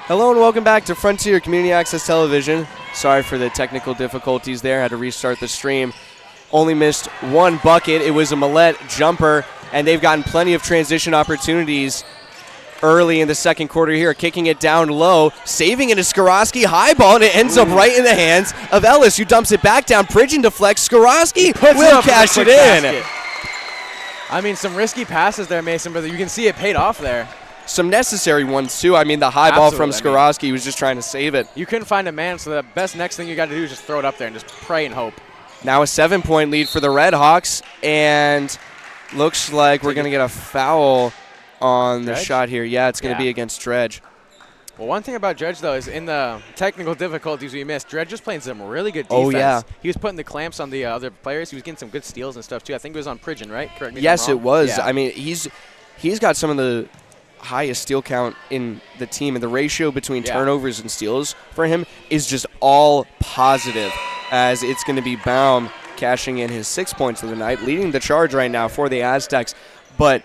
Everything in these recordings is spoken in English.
Hello and welcome back to Frontier Community Access Television. Sorry for the technical difficulties there. Had to restart the stream. Only missed one bucket. It was a Millette jumper, and they've gotten plenty of transition opportunities early in the second quarter here. Kicking it down low, saving it is Skorowski. High ball, and it ends up right in the hands of Ellis, who dumps it back down. Pridgeon deflects. Skorowski will cash it in. Basket. I mean, some risky passes there, Mason, but you can see it paid off there. Some necessary ones, too. I mean, the high ball from Skorowski, he was just trying to save it. You couldn't find a man, so the best next thing you got to do is just throw it up there and just pray and hope. Now a 7-point lead for the Red Hawks, and looks like we're going to get a foul on the shot here. Yeah, it's going to be against Dredge. Well, one thing about Dredge, though, is in the technical difficulties we missed, Dredge was playing some really good defense. Oh, yeah. He was putting the clamps on the other players. He was getting some good steals and stuff, too. I think it was on Pridgeon, right? Correct me if I'm Yes, wrong. it was. Yeah. I mean, he's got some of the highest steal count in the team, and the ratio between turnovers and steals for him is just all positive, as it's going to be Baum cashing in his 6 points of the night, leading the charge right now for the Aztecs. But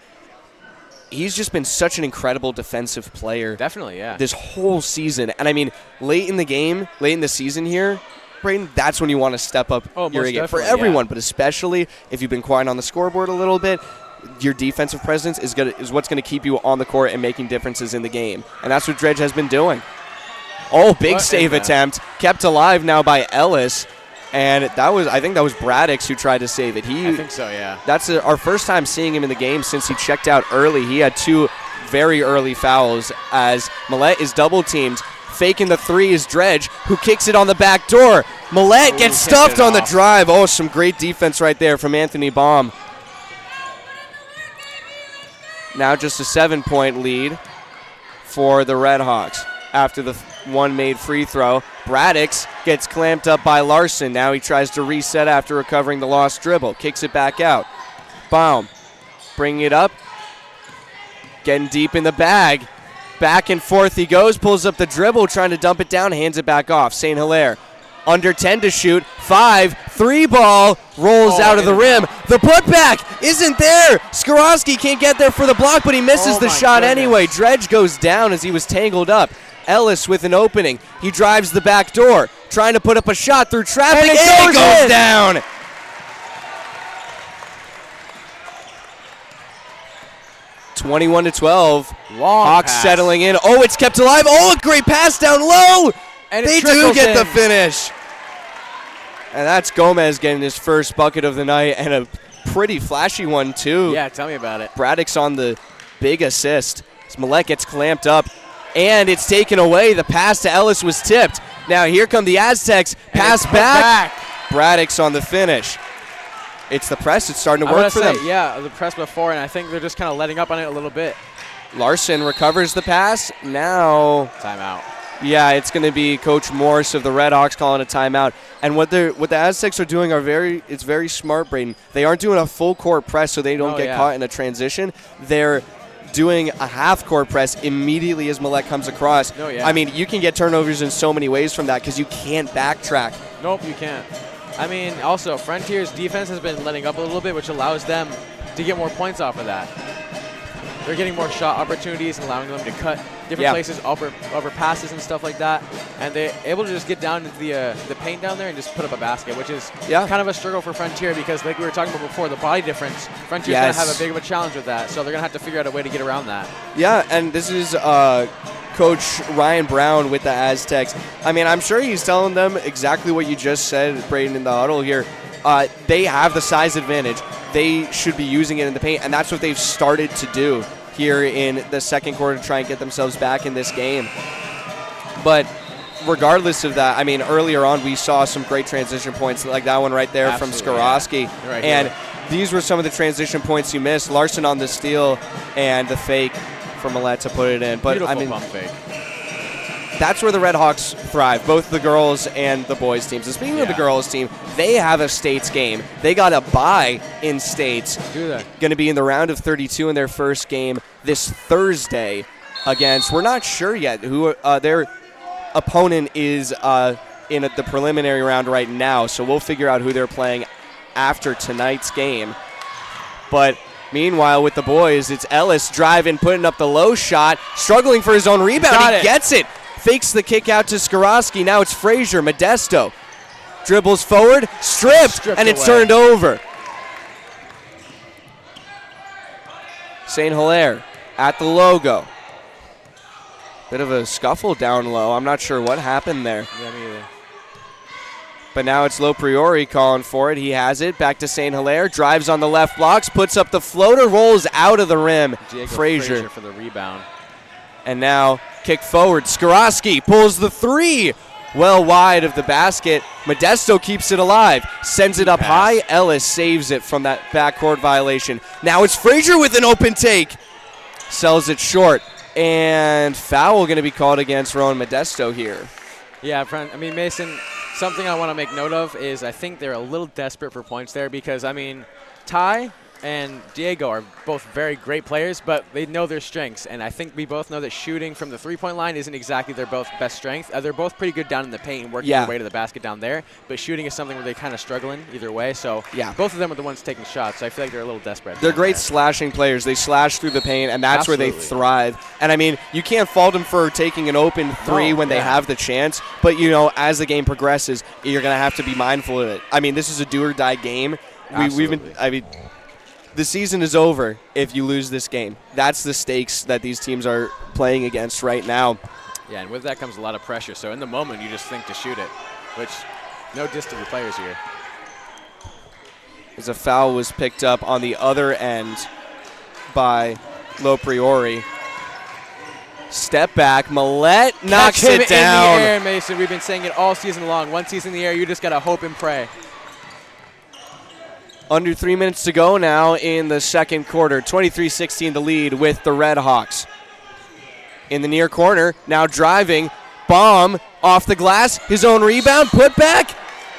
he's just been such an incredible defensive player. Definitely, yeah. This whole season. And, I mean, late in the season here, Braden, that's when you want to step up your game for everyone, but especially if you've been quiet on the scoreboard a little bit. Your defensive presence is what's going to keep you on the court and making differences in the game. And that's what Dredge has been doing. Oh, big save attempt. Kept alive now by Ellis. And I think that was Braddix who tried to save it. I think so, yeah. That's our first time seeing him in the game since he checked out early. He had two very early fouls as Millette is double-teamed. Faking the three is Dredge, who kicks it on the back door. Millette gets stuffed on the drive. Oh, some great defense right there from Anthony Baum. Now just a 7-point lead for the Red Hawks after the one made free throw. Braddix gets clamped up by Larson. Now he tries to reset after recovering the lost dribble. Kicks it back out. Baum bringing it up. Getting deep in the bag. Back and forth he goes. Pulls up the dribble, trying to dump it down. Hands it back off. St. Hilaire. Under 10 to shoot. 5, 3 ball. Rolls out of the rim. The putback isn't there. Skorowski can't get there for the block, but he misses the shot anyway. Dredge goes down as he was tangled up. Ellis with an opening. He drives the back door, trying to put up a shot through traffic. And it goes down. (21-12). Hawks settling in. Oh, it's kept alive. Oh, a great pass down low. And they do get the finish. And that's Gomez getting his first bucket of the night, and a pretty flashy one, too. Yeah, tell me about it. Braddix on the big assist. Millette gets clamped up, and it's taken away. The pass to Ellis was tipped. Now here come the Aztecs. Pass back. Braddix on the finish. It's the press. It's starting to work for them. Yeah, the press before, and I think they're just kind of letting up on it a little bit. Larson recovers the pass. Now timeout. Yeah, it's going to be Coach Morse of the Red Hawks calling a timeout. And what the Aztecs are doing it's very smart, Braden. They aren't doing a full court press so they don't get caught in a transition. They're doing a half court press immediately as Millette comes across. I mean, you can get turnovers in so many ways from that because you can't backtrack. Nope, you can't. I mean, also, Frontier's defense has been letting up a little bit, which allows them to get more points off of that. They're getting more shot opportunities and allowing them to cut different places, over passes and stuff like that. And they're able to just get down into the paint down there and just put up a basket, which is kind of a struggle for Frontier because, like we were talking about before, the body difference, Frontier's going to have a big of a challenge with that. So they're going to have to figure out a way to get around that. Yeah, and this is Coach Ryan Brown with the Aztecs. I mean, I'm sure he's telling them exactly what you just said, Braden, in the huddle here. They have the size advantage. They should be using it in the paint, and that's what they've started to do here in the second quarter to try and get themselves back in this game. But regardless of that, I mean, earlier on we saw some great transition points like that one right there from Skorowski. Yeah. And these were some of the transition points you missed. Larson on the steal and the fake for Millette to put it in. But beautiful I mean, pump fake. That's where the Red Hawks thrive, both the girls and the boys teams. And speaking of the girls team, they have a States game. They got a bye in States. Going to be in the round of 32 in their first game this Thursday against, we're not sure yet who their opponent is in the preliminary round right now. So we'll figure out who they're playing after tonight's game. But meanwhile, with the boys, it's Ellis driving, putting up the low shot, struggling for his own rebound. He gets it. fakes the kick out to Skorowski. Now it's Frazier. Modesto dribbles forward, stripped and it's away. turned over. St. Hilaire at the logo. Bit of a scuffle down low. I'm not sure what happened there. Yeah, me either. But now it's Lo Priori calling for it. He has it. Back to St. Hilaire. Drives on the left blocks. Puts up the floater. Rolls out of the rim. Diego Frazier for the rebound. And now kick forward. Skorowski pulls the three. Well wide of the basket. Modesto keeps it alive. Sends it up high. Ellis saves it from that backcourt violation. Now it's Frazier with an open take. Sells it short. And foul going to be called against Rowan Modesto here. Yeah, I mean, Mason, something I want to make note of is I think they're a little desperate for points there because, I mean, Ty and Diego are both very great players, but they know their strengths. And I think we both know that shooting from the three-point line isn't exactly their both best strength. They're both pretty good down in the paint and working their way to the basket down there. But shooting is something where they're kind of struggling either way. So both of them are the ones taking shots. So I feel like they're a little desperate. They're great slashing players. They slash through the paint, and that's where they thrive. And, I mean, you can't fault them for taking an open three when they have the chance. But, you know, as the game progresses, you're going to have to be mindful of it. I mean, this is a do-or-die game. The season is over if you lose this game. That's the stakes that these teams are playing against right now. Yeah, and with that comes a lot of pressure. So in the moment, you just think to shoot it, which no diss to the players here. As a foul was picked up on the other end by Lo Priori. Step back, Millette knocks it down. In the air, Mason. We've been saying it all season long. One season in the air, you just got to hope and pray. Under 3 minutes to go now in the second quarter. 23-16 the lead with the Red Hawks. In the near corner, now driving. Bomb off the glass. His own rebound. Put back.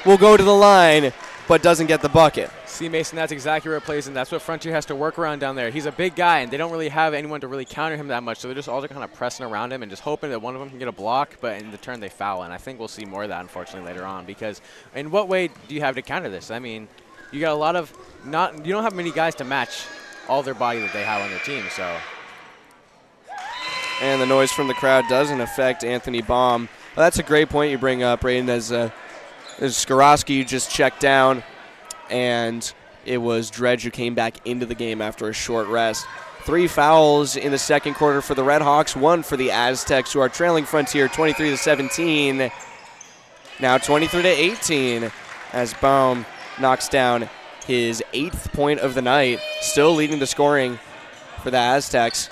Will go to the line, but doesn't get the bucket. See, Mason, that's exactly where it plays, and that's what Frontier has to work around down there. He's a big guy, and they don't really have anyone to really counter him that much, so they're just all kind of pressing around him and just hoping that one of them can get a block, but in the turn they foul, and I think we'll see more of that, unfortunately, later on, because in what way do you have to counter this? I mean, you got a lot of you don't have many guys to match all their body that they have on their team, so. And the noise from the crowd doesn't affect Anthony Baum. Well, that's a great point you bring up, Braden, as Skorowski just checked down, and it was Dredge who came back into the game after a short rest. 3 fouls in the second quarter for the Red Hawks, 1 for the Aztecs, who are trailing Frontier 23-17. Now 23-18 as Baum knocks down his 8th point of the night, still leading the scoring for the Aztecs.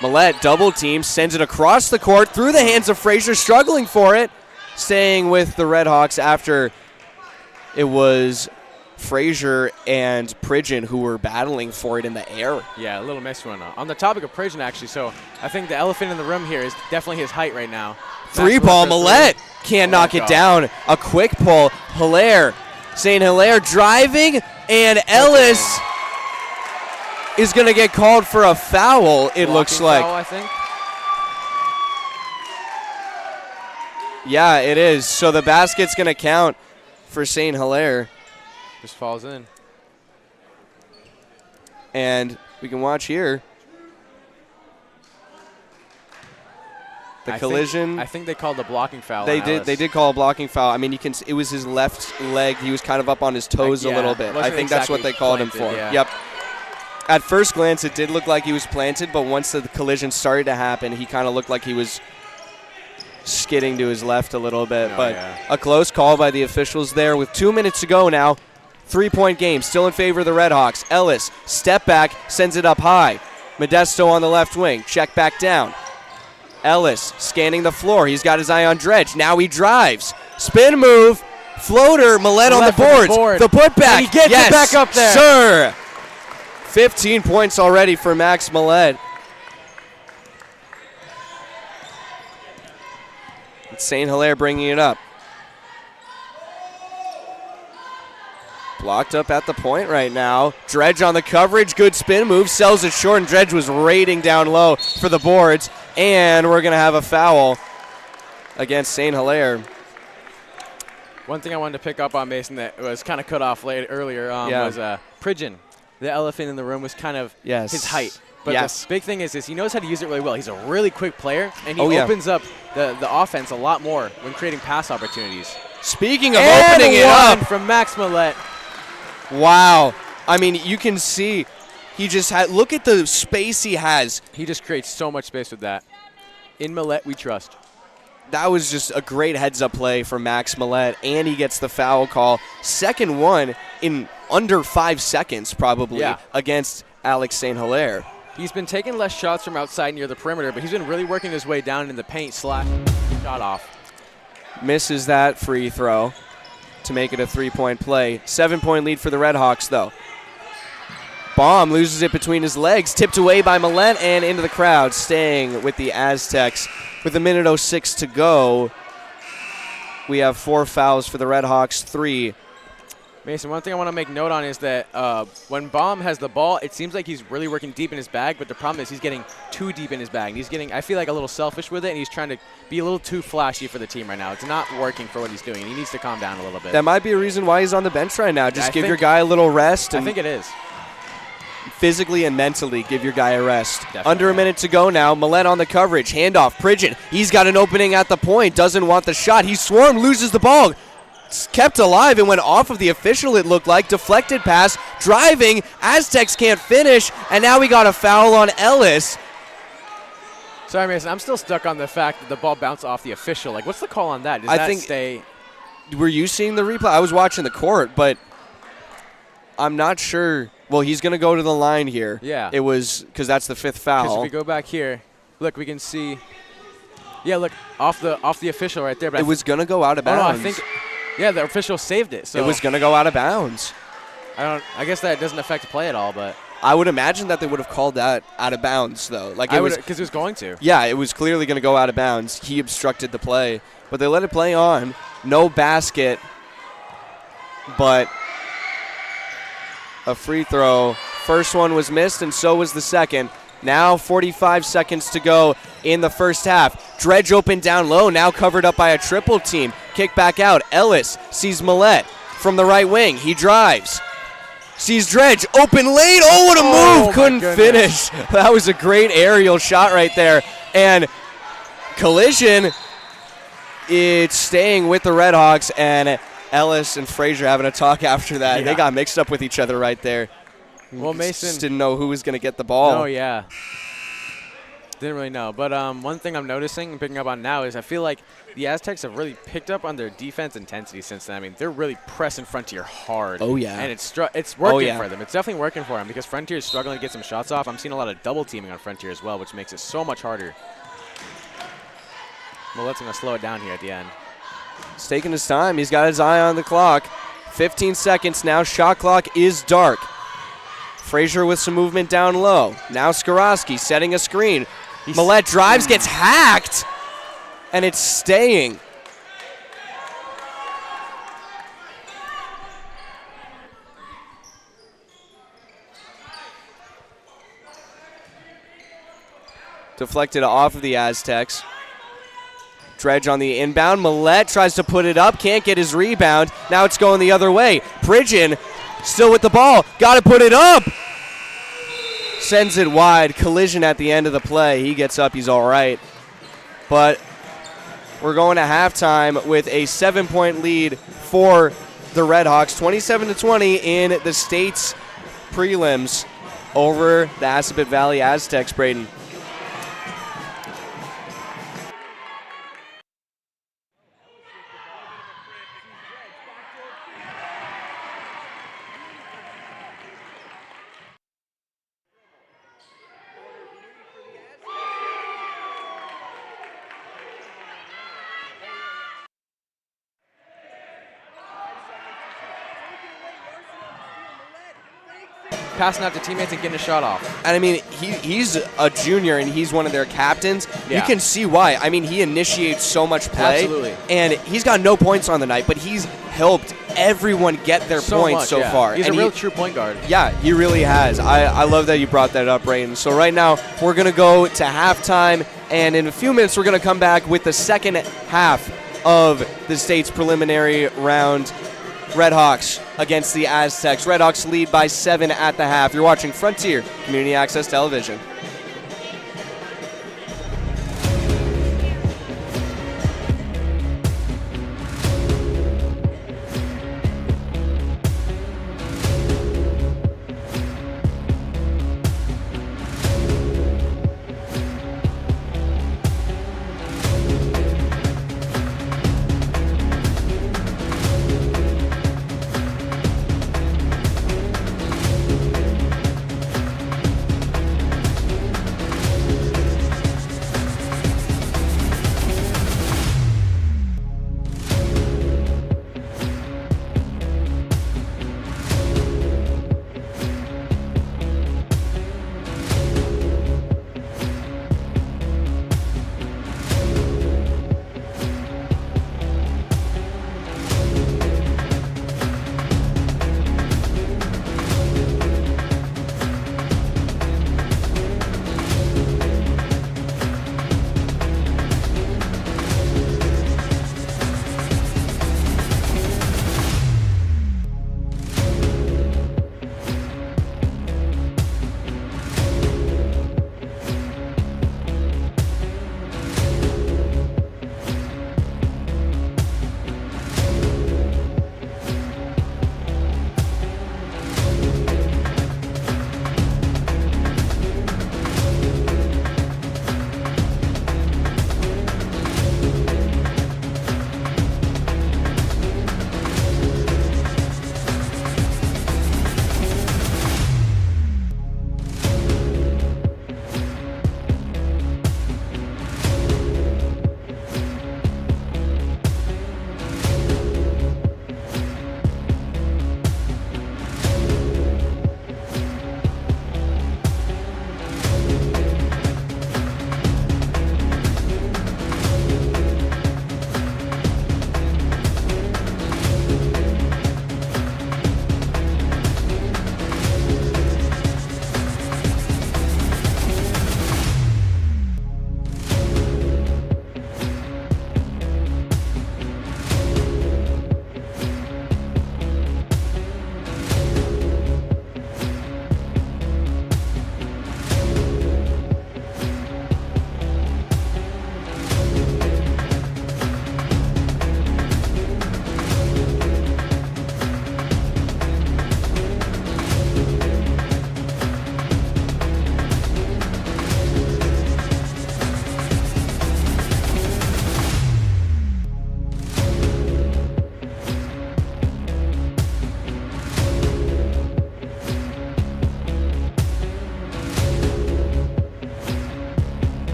Millette double team, sends it across the court through the hands of Frazier, struggling for it, staying with the Red Hawks after it was Frazier and Pridgeon who were battling for it in the air. Yeah, a little mixed one. On the topic of Pridgeon, actually, so I think the elephant in the room here is definitely his height right now. Three ball, Millette can't knock it down. A quick pull, Hilaire. St. Hilaire driving, and Ellis is going to get called for a foul, it looks like. Foul, I think. Yeah, it is. So the basket's going to count for St. Hilaire. Just falls in. And we can watch here. The collision. I think they called the blocking foul. They did call a blocking foul. I mean, you can. It was his left leg. He was kind of up on his toes a little bit. I think that's what they called him for. Yeah. Yep. At first glance, it did look like he was planted, but once the collision started to happen, he kind of looked like he was skidding to his left a little bit. A close call by the officials there with 2 minutes to go now. 3-point game, still in favor of the Red Hawks. Ellis, step back, sends it up high. Modesto on the left wing, check back down. Ellis scanning the floor. He's got his eye on Dredge. Now he drives. Spin move. Floater. Millette on the boards. The putback. And he gets it back up there. Sir. 15 points already for Max Millette. It's St. Hilaire bringing it up. Blocked up at the point right now. Dredge on the coverage. Good spin move. Sells it short, and Dredge was raiding down low for the boards. And we're going to have a foul against St. Hilaire. One thing I wanted to pick up on, Mason, that was kind of cut off earlier was Pridgeon. The elephant in the room was kind of his height. But Yes. the big thing is he knows how to use it really well. He's a really quick player, and he Yeah. opens up the offense a lot more when creating pass opportunities. Speaking of And opening it one up, from Max Millette. wow. I mean, you can see he just had, look at the space he has. He just creates so much space with that. In Millette, we trust. That was just a great heads-up play for Max Millette, and he gets the foul call. Second one in under 5 seconds, probably, against Alex St. Hilaire. He's been taking less shots from outside near the perimeter, but he's been really working his way down in the paint, shot off. Misses that free throw to make it a 3-point play. 7-point lead for the Red Hawks, though. Baum loses it between his legs, tipped away by Millette and into the crowd, staying with the Aztecs. With a minute 06 to go, we have 4 fouls for the Red Hawks, 3. Mason, one thing I want to make note on is that when Baum has the ball, it seems like he's really working deep in his bag, but the problem is he's getting too deep in his bag. He's getting, I feel like, a little selfish with it, and he's trying to be a little too flashy for the team right now. It's not working for what he's doing, and he needs to calm down a little bit. That might be a reason why he's on the bench right now. Just I give think- your guy a little rest. I And think it is. physically and mentally give your guy a rest. Definitely. Under a minute to go now. Millette on the coverage. Handoff. Pridgeon. He's got an opening at the point. Doesn't want the shot. He swarmed. Loses the ball. It's kept alive and went off of the official, it looked like. Deflected pass. Driving. Aztecs can't finish. And now we got a foul on Ellis. Sorry, Mason. I'm still stuck on the fact that the ball bounced off the official. Like, what's the call on that? Does I that think- stay? Were you seeing the replay? I was watching the court, but I'm not sure. Well, he's going to go to the line here. Yeah. It was because that's the 5th Because foul. if we go back here, look, we can see. Yeah, look, off the official right there. But It was going to go out of Oh, no, bounds. I think. Yeah, the official saved it. So It was going to go out of bounds. I guess that doesn't affect the play at all, but I would imagine that they would have called that out of bounds, though. Like I would, because it was going to. Yeah, it was clearly going to go out of bounds. He obstructed the play, but they let it play on. No basket, but a free throw. First one was missed, and so was the second. Now 45 seconds to go in the first half. Dredge open down low, now covered up by a triple team. Kick back out. Ellis sees Millette from the right wing. He drives. Sees Dredge open late. Oh, what a Oh, move. my Couldn't goodness. finish. That was a great aerial shot right there. And Collision, it's staying with the Red Hawks, and Ellis and Frazier having a talk after that. Yeah. They got mixed up with each other right there. Well, Mason. Just didn't know who was going to get the ball. Oh, yeah. Didn't really know. But one thing I'm noticing and picking up on now is I feel like the Aztecs have really picked up on their defense intensity since then. I mean, they're really pressing Frontier hard. Oh, yeah. And it's working yeah. for them. It's definitely working for them because Frontier is struggling to get some shots off. I'm seeing a lot of double teaming on Frontier as well, which makes it so much harder. Millette's going to slow it down here at the end. He's taking his time. He's got his eye on the clock. 15 seconds now. Shot clock is dark. Frazier with some movement down low. Now Skorowski setting a screen. Millette drives, gets hacked, and it's staying. Deflected off of the Aztecs. Dredge on the inbound. Millette tries to put it up, can't get his rebound. Now it's going the other way. Pridgeon still with the ball. Got to put it up. Sends it wide. Collision at the end of the play. He gets up. He's all right. But we're going to halftime with a 7-point lead for the Red Hawks. 27-20 in the state's prelims over the Assabet Valley Aztecs, Braden. Passing out to teammates and getting a shot off. And I mean, he's a junior and he's one of their captains. Yeah. You can see why. I mean, he initiates so much play. Absolutely. And he's got no points on the night, but he's helped everyone get their points so far. He's and a real true point guard. Yeah, he really has. I love that you brought that up, Brayden. So right now, we're going to go to halftime, and in a few minutes, we're going to come back with the second half of the state's preliminary round. Red Hawks against the Aztecs. Red Hawks lead by 7 at the half. You're watching Frontier Community Access Television.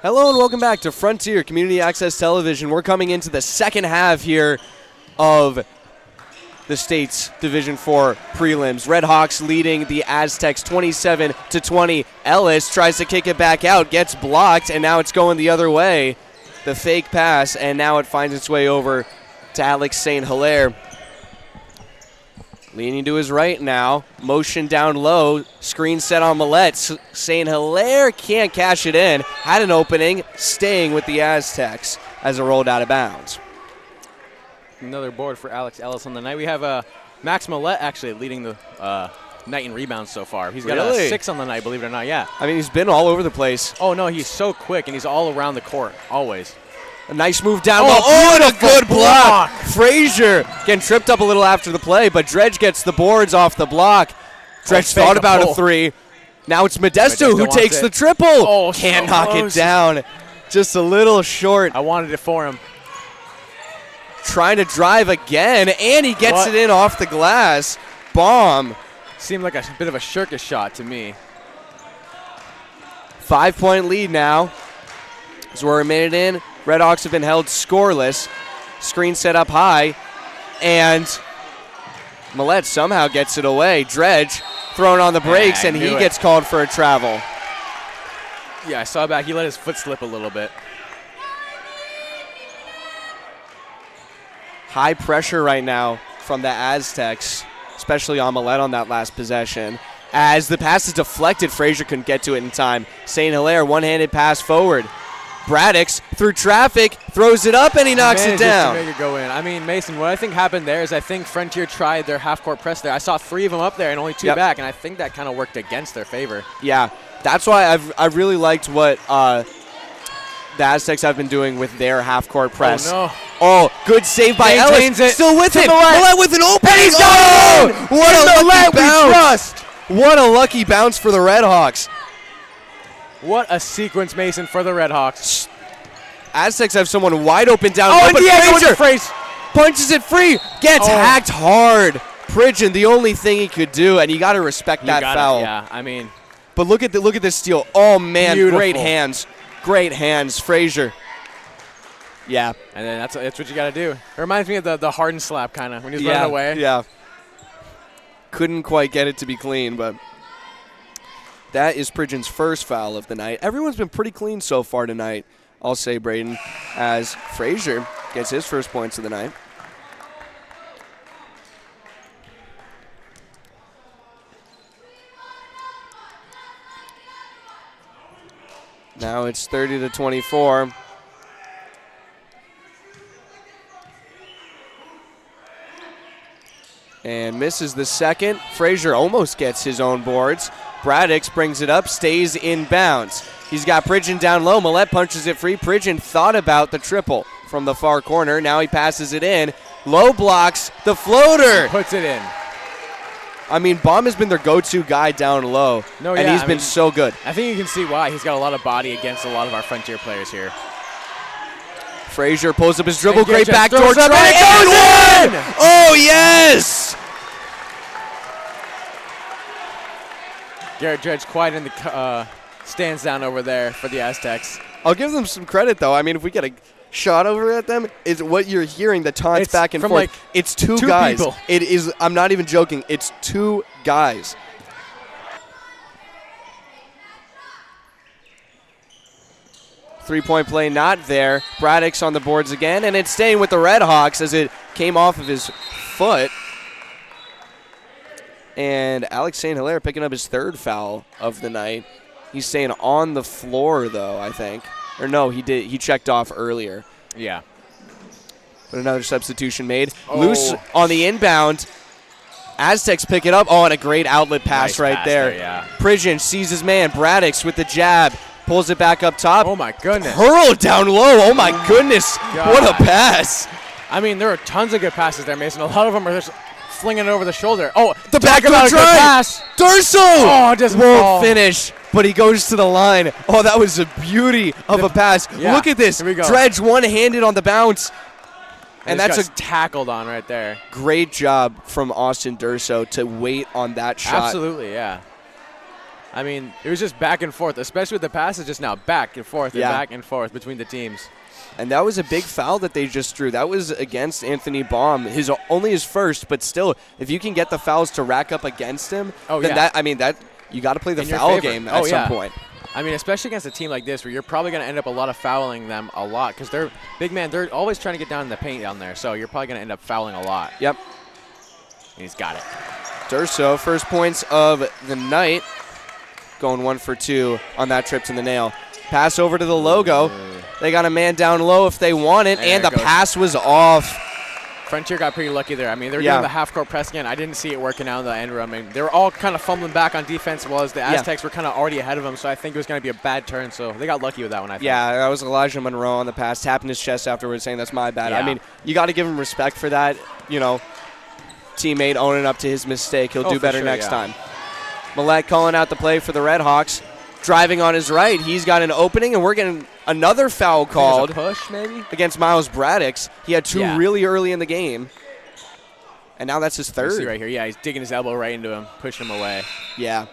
Hello and welcome back to Frontier Community Access Television. We're coming into the second half here of the state's Division IV prelims. Red Hawks leading the Aztecs 27-20. Ellis tries to kick it back out, gets blocked, and now it's going the other way. The fake pass, and now it finds its way over to Alex St. Hilaire. Leaning to his right now, motion down low, screen set on Millette. St. Hilaire can't cash it in. Had an opening, staying with the Aztecs as it rolled out of bounds. Another board for Alex Ellis on the night. We have Max Millette actually leading the night in rebounds so far. He's got a 6 on the night, believe it or not, yeah. I mean, he's been all over the place. Oh, no, he's so quick, and he's all around the court, always. A nice move down low. Oh, and a good block. Frazier getting tripped up a little after the play, but Dredge gets the boards off the block. Dredge thought about a 3. Now it's Modesto who takes the triple. Oh, can't knock it down. Just a little short. I wanted it for him. Trying to drive again, and he gets it in off the glass. Bomb. Seemed like a bit of a shirkish shot to me. 5-point lead now. As we're a minute in, Red Hawks have been held scoreless. Screen set up high, and Millette somehow gets it away. Dredge thrown on the brakes, and he gets called for a travel. Yeah, I saw back. He let his foot slip a little bit. High pressure right now from the Aztecs, especially on Millette on that last possession. As the pass is deflected, Frazier couldn't get to it in time. St. Hilaire, one-handed pass forward. Braddix, through traffic, throws it up, and he knocks it down. To make it go in. I mean, Mason, what I think happened there is I think Frontier tried their half-court press there. I saw 3 of them up there and only 2 back, and I think that kind of worked against their favor. Yeah, that's why I really liked what the Aztecs have been doing with their half-court press. Oh, no. Oh, good save by Ellis. Still with it. Millette with an opening. He's got it! What a lucky bounce. Trust. What a lucky bounce for the Red Hawks. What a sequence, Mason, for the Red Hawks. Aztecs have someone wide open down low, but Frazier punches it free. Gets hacked hard. Pridgeon, the only thing he could do, and you got to respect that foul. Yeah, I mean. But look at this steal. Oh, man, beautiful. Great hands. Great hands, Frazier. Yeah. And then that's what you got to do. It reminds me of the Harden slap kind of when he's running away. Yeah. Couldn't quite get it to be clean, but that is Pridgeon's first foul of the night. Everyone's been pretty clean so far tonight, I'll say, Braden, as Frazier gets his first points of the night. Now it's 30-24. And misses the second. Frazier almost gets his own boards. Braddix brings it up, stays in bounds. He's got Pridgeon down low. Millette punches it free. Pridgeon thought about the triple from the far corner. Now he passes it in. Low blocks the floater. Puts it in. I mean, Baum has been their go-to guy down low, and he's been so good. I think you can see why. He's got a lot of body against a lot of our Frontier players here. Frazier pulls up his dribble, great backdoor try, and goes in! Oh, yes! Garrett Dredge quiet in the stands down over there for the Aztecs. I'll give them some credit, though. I mean, if we get a shot over at them, is what you're hearing, the taunts back and forth. Like it's two guys. People. It is, I'm not even joking, it's 2 guys. Three-point play not there. Braddix on the boards again, and it's staying with the Red Hawks as it came off of his foot. And Alex St. Hilaire picking up his 3rd foul of the night. He's staying on the floor, though, I think. Or no, he checked off earlier. Yeah. But another substitution made. Loose on the inbound. Aztecs pick it up. Oh, and a great outlet pass there. Yeah. Pridgeon sees his man. Braddix with the jab. Pulls it back up top. Oh, my goodness. Hurled down low. Oh, my goodness. God. What a pass. I mean, there are tons of good passes there, Mason. A lot of them are just flinging it over the shoulder. Oh, the back about a good pass. Durso! Oh, just won't finish, but he goes to the line. Oh, that was a beauty of a pass. Yeah. Look at this. Here we go. Dredge one-handed on the bounce. And that's tackled on right there. Great job from Austin Durso to wait on that shot. Absolutely, yeah. I mean, it was just back and forth, especially with the passes just now, back and forth and back and forth between the teams. And that was a big foul that they just drew. That was against Anthony Baum, only his first, but still, if you can get the fouls to rack up against him, then you got to play the foul game at some point. I mean, especially against a team like this where you're probably going to end up a lot of fouling them a lot because they're big man. They're always trying to get down in the paint down there, so you're probably going to end up fouling a lot. Yep. And he's got it. Durso, first points of the night, going 1 for 2 on that trip to the nail. Pass over to the logo. They got a man down low if they want it, and the pass was off. Frontier got pretty lucky there. I mean, they were doing the half-court press again. I didn't see it working out in the end run. I mean, they were all kind of fumbling back on defense as the Aztecs were kind of already ahead of them, so I think it was going to be a bad turn. So they got lucky with that one, I think. Yeah, that was Elijah Monroe on the pass, tapping his chest afterwards, saying that's my bad. I mean, you got to give him respect for that, teammate owning up to his mistake. He'll do better next time. Millette calling out the play for the Red Hawks. Driving on his right, he's got an opening, and we're getting another foul called push, maybe? Against Miles Braddix. He had 2 really early in the game, and now that's his third. See right here, he's digging his elbow right into him, pushing him away. Yeah.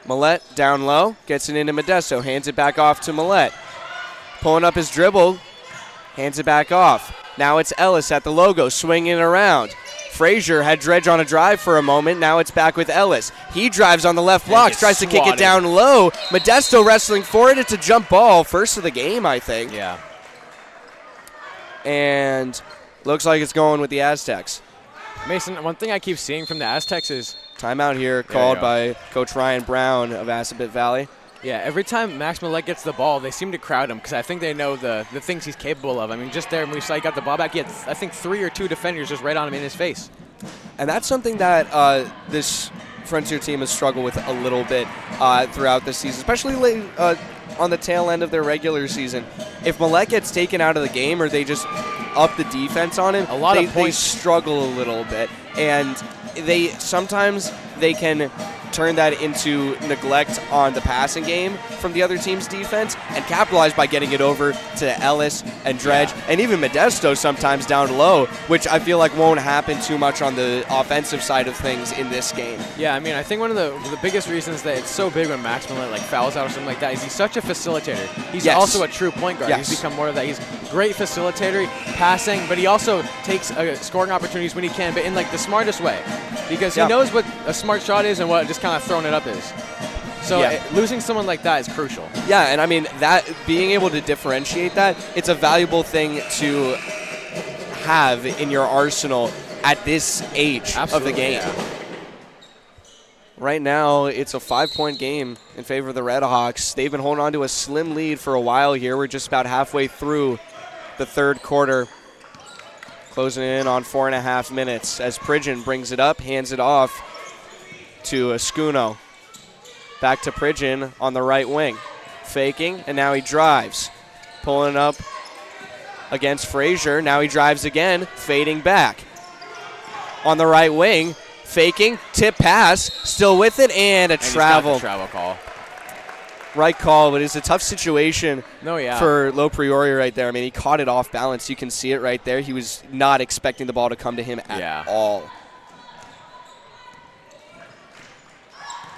Millette down low, gets it into Modesto, hands it back off to Millette. Pulling up his dribble, hands it back off. Now it's Ellis at the logo, swinging it around. Frazier had Dredge on a drive for a moment. Now it's back with Ellis. He drives on the left block, tries to kick it down low. Modesto wrestling for it. It's a jump ball, first of the game, I think. Yeah. And looks like it's going with the Aztecs. Mason, one thing I keep seeing from the Aztecs is timeout here called by Coach Ryan Brown of Assabet Valley. Yeah, every time Max Millette gets the ball, they seem to crowd him because I think they know the things he's capable of. I mean, just there when we saw he got the ball back, he had, I think, 3 or 2 defenders just right on him in his face. And that's something that this Frontier team has struggled with a little bit throughout this season, especially late on the tail end of their regular season. If Millette gets taken out of the game or they just up the defense on him, they struggle a little bit. And sometimes they can turn that into neglect on the passing game from the other team's defense and capitalize by getting it over to Ellis and Dredge and even Modesto sometimes down low, which I feel like won't happen too much on the offensive side of things in this game. Yeah, I mean, I think one of the biggest reasons that it's so big when Max Millette fouls out or something like that is he's such a facilitator. He's also a true point guard. He's become more of that. He's great facilitator, passing, but he also takes scoring opportunities when he can, but in the smartest way. Because he knows what a smart shot is and what just kind of throwing it up is. So losing someone like that is crucial. Yeah, and I mean, that being able to differentiate that, it's a valuable thing to have in your arsenal at this age of the game. Yeah. Right now, it's a 5-point game in favor of the Red Hawks. They've been holding on to a slim lead for a while here. We're just about halfway through the third quarter. Closing in on 4.5 minutes as Pridgeon brings it up, hands it off to Escuno. Back to Pridgeon on the right wing. Faking, and now he drives. Pulling up against Frazier. Now he drives again, fading back. On the right wing, faking, tip pass, still with it, and a travel. He's got the travel call. Right call, but it's a tough situation for Lo Priori right there. I mean, he caught it off balance. You can see it right there. He was not expecting the ball to come to him at all.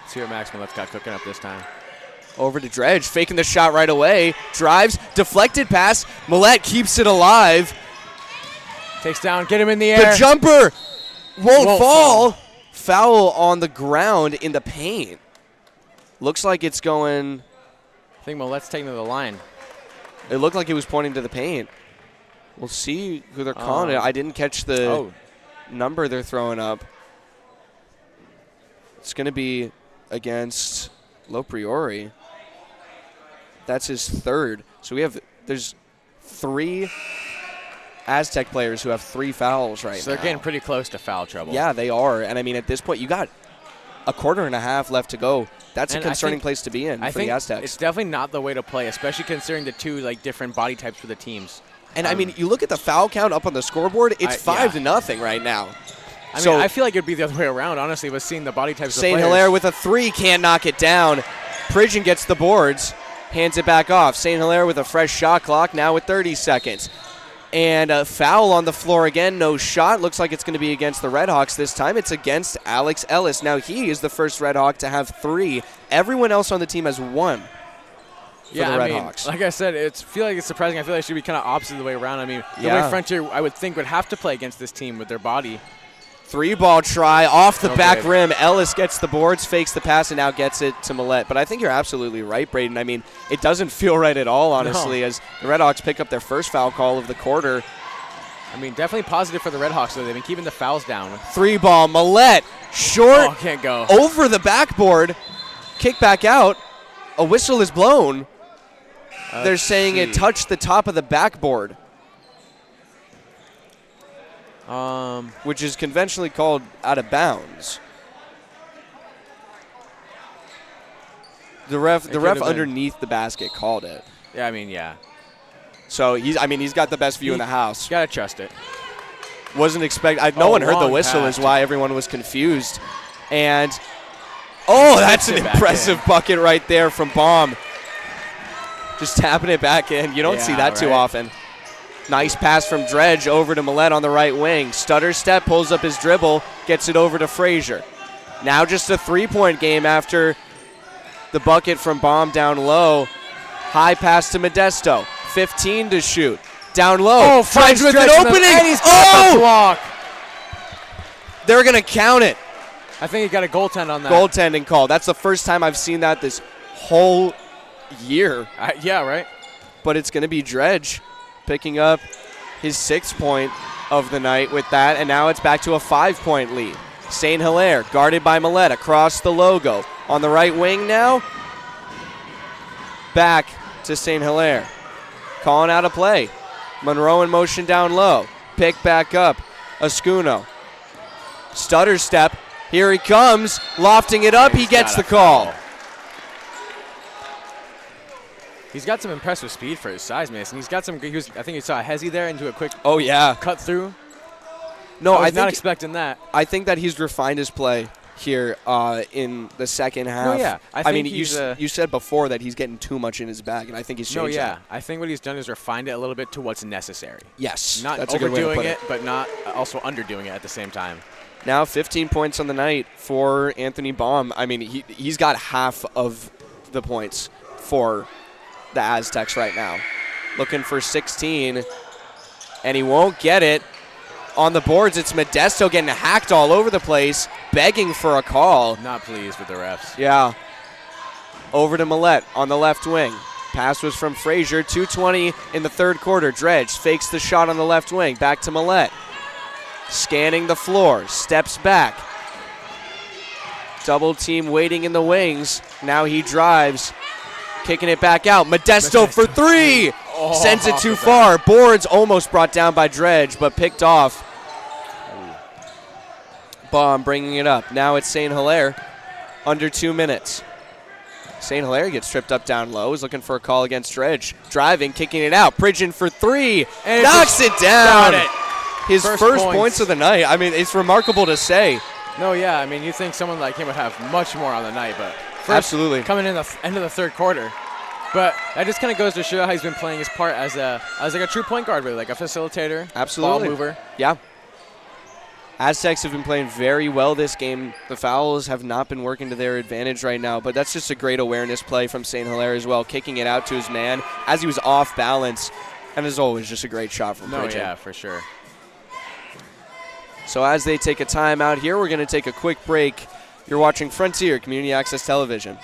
Let's see what Max Millette's got cooking up this time. Over to Dredge, faking the shot right away. Drives, deflected pass. Millette keeps it alive. Takes down, get him in the air. The jumper won't fall. Foul on the ground in the paint. Looks like it's going. I think Millette's taking to the line. It looked like he was pointing to the paint. We'll see who they're calling it. I didn't catch the number they're throwing up. It's going to be against Lo Priori. That's his third. So there's 3 Aztec players who have 3 fouls right now. So they're getting pretty close to foul trouble. Yeah, they are. And I mean, at this point, you got a quarter and a half left to go. That's a concerning place to be in for the Aztecs. It's definitely not the way to play, especially considering the 2 different body types for the teams. And I mean, you look at the foul count up on the scoreboard, it's 5-0 right now. I mean, I feel like it would be the other way around, honestly, with seeing the body types of players. St. Hilaire with a 3, can't knock it down. Pridgeon gets the boards, hands it back off. St. Hilaire with a fresh shot clock, now with 30 seconds. And a foul on the floor again. No shot. Looks like it's going to be against the Redhawks this time. It's against Alex Ellis. Now he is the first Redhawk to have 3. Everyone else on the team has 1 for the Redhawks. Like I said, I feel like it's surprising. I feel like it should be kind of opposite the way around. I mean, the way Frontier, I would think, would have to play against this team with their body. 3-ball try off the back rim. Ellis gets the boards, fakes the pass, and now gets it to Millette. But I think you're absolutely right, Braden. I mean, it doesn't feel right at all, honestly, as the Redhawks pick up their first foul call of the quarter. I mean, definitely positive for the Redhawks, though. They've been keeping the fouls down. 3-ball, Millette, short, can't go. Over the backboard, kick back out. A whistle is blown. They're saying it touched the top of the backboard. Which is conventionally called out of bounds. The ref underneath the basket called it. Yeah, I mean, yeah. So he's got the best view in the house. Gotta trust it. Wasn't expect. No one heard the whistle, is why everyone was confused. And that's an impressive bucket right there from Baum. Just tapping it back in. You don't see that too often. Nice pass from Dredge over to Millette on the right wing. Stutter step, pulls up his dribble, gets it over to Frazier. Now just a 3-point game after the bucket from Baum down low. High pass to Modesto. 15 to shoot. Down low. Dredge with an opening. And he's got the block. They're going to count it. I think he got a goaltend on that. Goaltending call. That's the first time I've seen that this whole year. Yeah, right. But it's going to be Dredge picking up his 6th point of the night with that, and now it's back to a 5-point lead. St. Hilaire guarded by Millette across the logo. On the right wing now, back to St. Hilaire. Calling out a play. Monroe in motion down low. Pick back up. Ascuno. Stutter step. Here he comes. Lofting it up. He gets the call. He's got some impressive speed for his size, Mason. He's got some. I think he saw a hezzy there into a quick. Cut through. No, I was not expecting that. I think that he's refined his play here in the second half. No, yeah. I mean, you said before that he's getting too much in his bag, and I think he's changed that. I think what he's done is refined it a little bit to what's necessary. Yes, not that's overdoing a good way to put it, but not also underdoing it at the same time. Now 15 points on the night for Anthony Baum. I mean, he's got half of the points for the Aztecs right now. Looking for 16, and he won't get it. On the boards, it's Modesto getting hacked all over the place, begging for a call. Not pleased with the refs. Yeah. Over to Millette on the left wing. Pass was from Frazier. 2:20 in the third quarter. Dredge fakes the shot on the left wing. Back to Millette. Scanning the floor. Steps back. Double team waiting in the wings. Now he drives. Kicking it back out. Modesto for 3. Sends it too far. Boards almost brought down by Dredge, but picked off. Baum bringing it up. Now it's St. Hilaire. Under 2 minutes. St. Hilaire gets tripped up down low. Is looking for a call against Dredge. Driving, kicking it out. Pridgeon for 3. And knocks it down. His first points of the night. I mean, it's remarkable to say. No, yeah. I mean, you think someone like him would have much more on the night, but absolutely coming in the end of the third quarter. But that just kind of goes to show how he's been playing his part as like a true point guard, really, like a facilitator, absolutely, ball mover. Yeah. Aztecs have been playing very well this game. The fouls have not been working to their advantage right now, but that's just a great awareness play from St. Hilaire as well, kicking it out to his man as he was off balance. And as always, just a great shot from Pridgeon. Yeah, for sure. So as they take a timeout here, we're going to take a quick break. You're watching Frontier Community Access Television.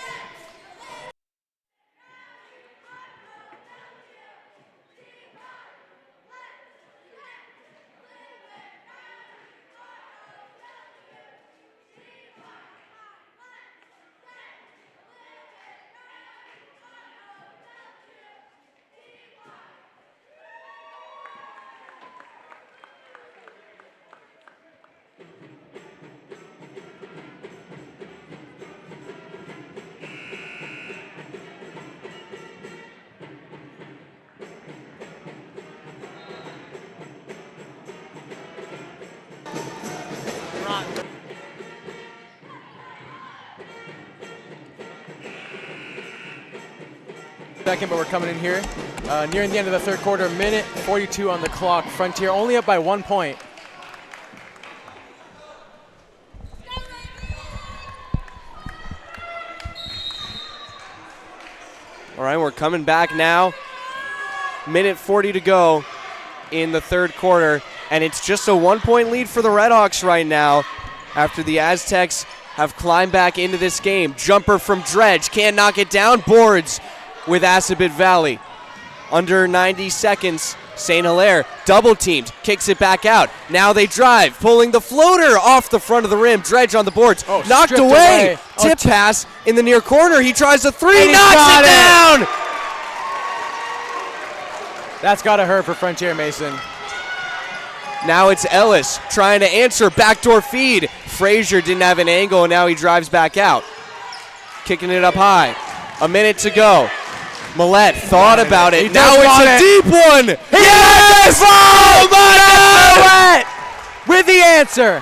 second, but we're coming in here. Nearing the end of the third quarter, minute 42 on the clock. Frontier only up by 1 point. All right, we're coming back now. Minute 40 to go in the third quarter, and it's just a 1 point lead for the Redhawks right now after the Aztecs have climbed back into this game. Jumper from Dredge, can't knock it down. Boards with Assabet Valley. Under 90 seconds, St. Hilaire double teamed, kicks it back out. Now they drive, pulling the floater off the front of the rim. Dredge on the boards, knocked away. Tip pass in the near corner. He tries a three, knocks it down. That's got to hurt for Frontier, Mason. Now it's Ellis trying to answer, backdoor feed. Frazier didn't have an angle, and now he drives back out. Kicking it up high. A minute to go. Millette thought about it. Now it's a deep one. Yes! Oh my God! With the answer.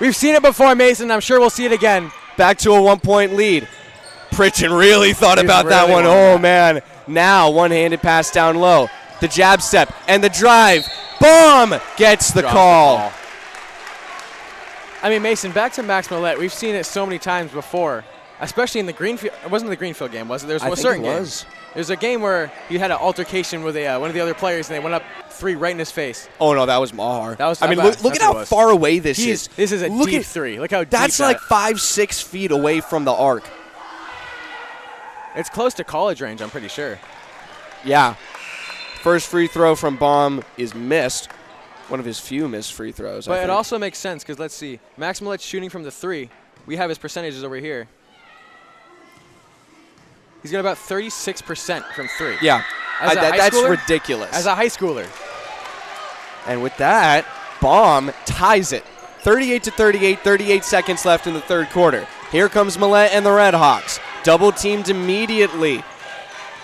We've seen it before, Mason. I'm sure we'll see it again. Back to a 1 point lead. Pritchin really thought about that one. Oh man. Now one-handed pass down low. The jab step and the drive. Bomb gets the call. I mean, Mason, back to Max Millette. We've seen it so many times before, especially in the Greenfield. It wasn't the Greenfield game, was it? There was a certain game. There's a game where you had an altercation with one of the other players, and they went up three right in his face. Oh no, that was Mahar. That was. I mean, look at how far away this is. This is a deep three. Look how deep that's like 5-6 feet away from the arc. It's close to college range, I'm pretty sure. Yeah. First free throw from Baum is missed. One of his few missed free throws. But it also makes sense because let's see. Max Millet's shooting from the three. We have his percentages over here. He's got about 36% from three. Yeah. That's ridiculous. As a high schooler. And with that, Baum ties it. 38-38, 38 seconds left in the third quarter. Here comes Millette and the Redhawks. Double teamed immediately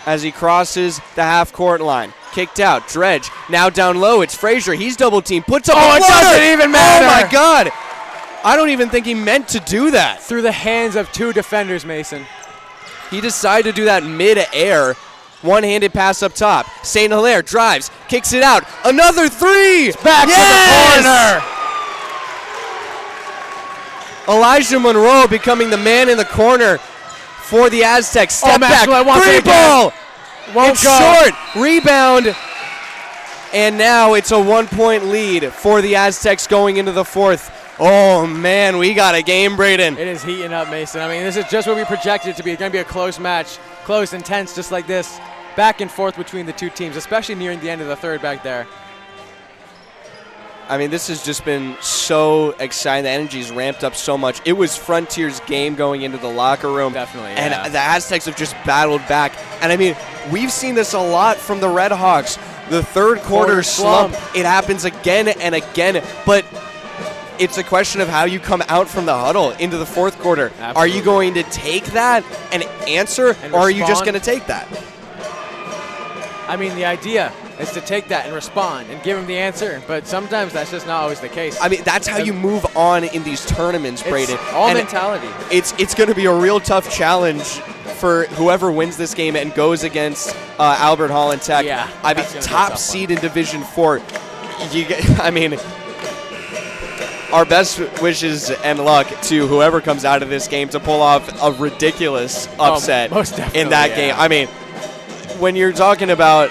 as he crosses the half-court line. Kicked out. Dredge now down low. It's Frazier. He's double teamed. Puts up a floater. It doesn't even matter. Oh, my God. I don't even think he meant to do that. Through the hands of two defenders, Mason. He decided to do that mid-air. One-handed pass up top. St. Hilaire drives. Kicks it out. Another three. It's back to the corner. Elijah Monroe becoming the man in the corner for the Aztecs. Step back. Three ball. Won't it's go. Short. Rebound. And now it's a 1 point lead for the Aztecs going into the fourth. Oh, man, we got a game, Braden. It is heating up, Mason. I mean, this is just what we projected it to be. It's going to be a close match. Close, intense, just like this. Back and forth between the two teams, especially nearing the end of the third back there. I mean, this has just been so exciting. The energy's ramped up so much. It was Frontier's game going into the locker room. Definitely, yeah. And the Aztecs have just battled back. And, I mean, we've seen this a lot from the Redhawks. The third quarter slump, it happens again and again. But it's a question of how you come out from the huddle into the fourth quarter. Absolutely. Are you going to take that and answer, or are you just going to take that? I mean, the idea is to take that and respond and give him the answer, but sometimes that's just not always the case. I mean, that's how you move on in these tournaments, Braden. It's all mentality. It's going to be a real tough challenge for whoever wins this game and goes against Albert Hall and Tech. Yeah, I mean, top seed in Division 4. I mean, our best wishes and luck to whoever comes out of this game to pull off a ridiculous upset in that game. I mean, when you're talking about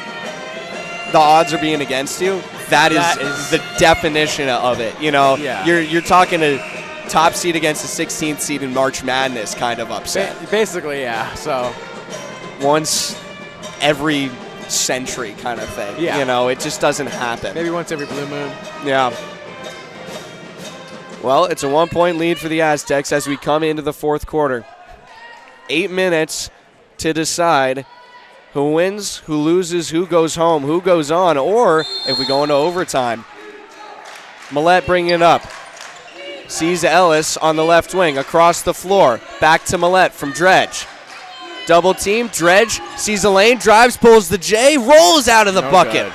the odds are being against you, that is the definition of it. You know, you're talking a top seed against a 16th seed in March Madness kind of upset. Basically, yeah. So once every century kind of thing. Yeah. You know, it just doesn't happen. Maybe once every blue moon. Yeah. Well, it's a 1 point lead for the Aztecs as we come into the fourth quarter. 8 minutes to decide who wins, who loses, who goes home, who goes on, or if we go into overtime. Millette bringing it up. Sees Ellis on the left wing, across the floor. Back to Millette from Dredge. Double team, Dredge sees a lane, drives, pulls the J, rolls out of the bucket. Good.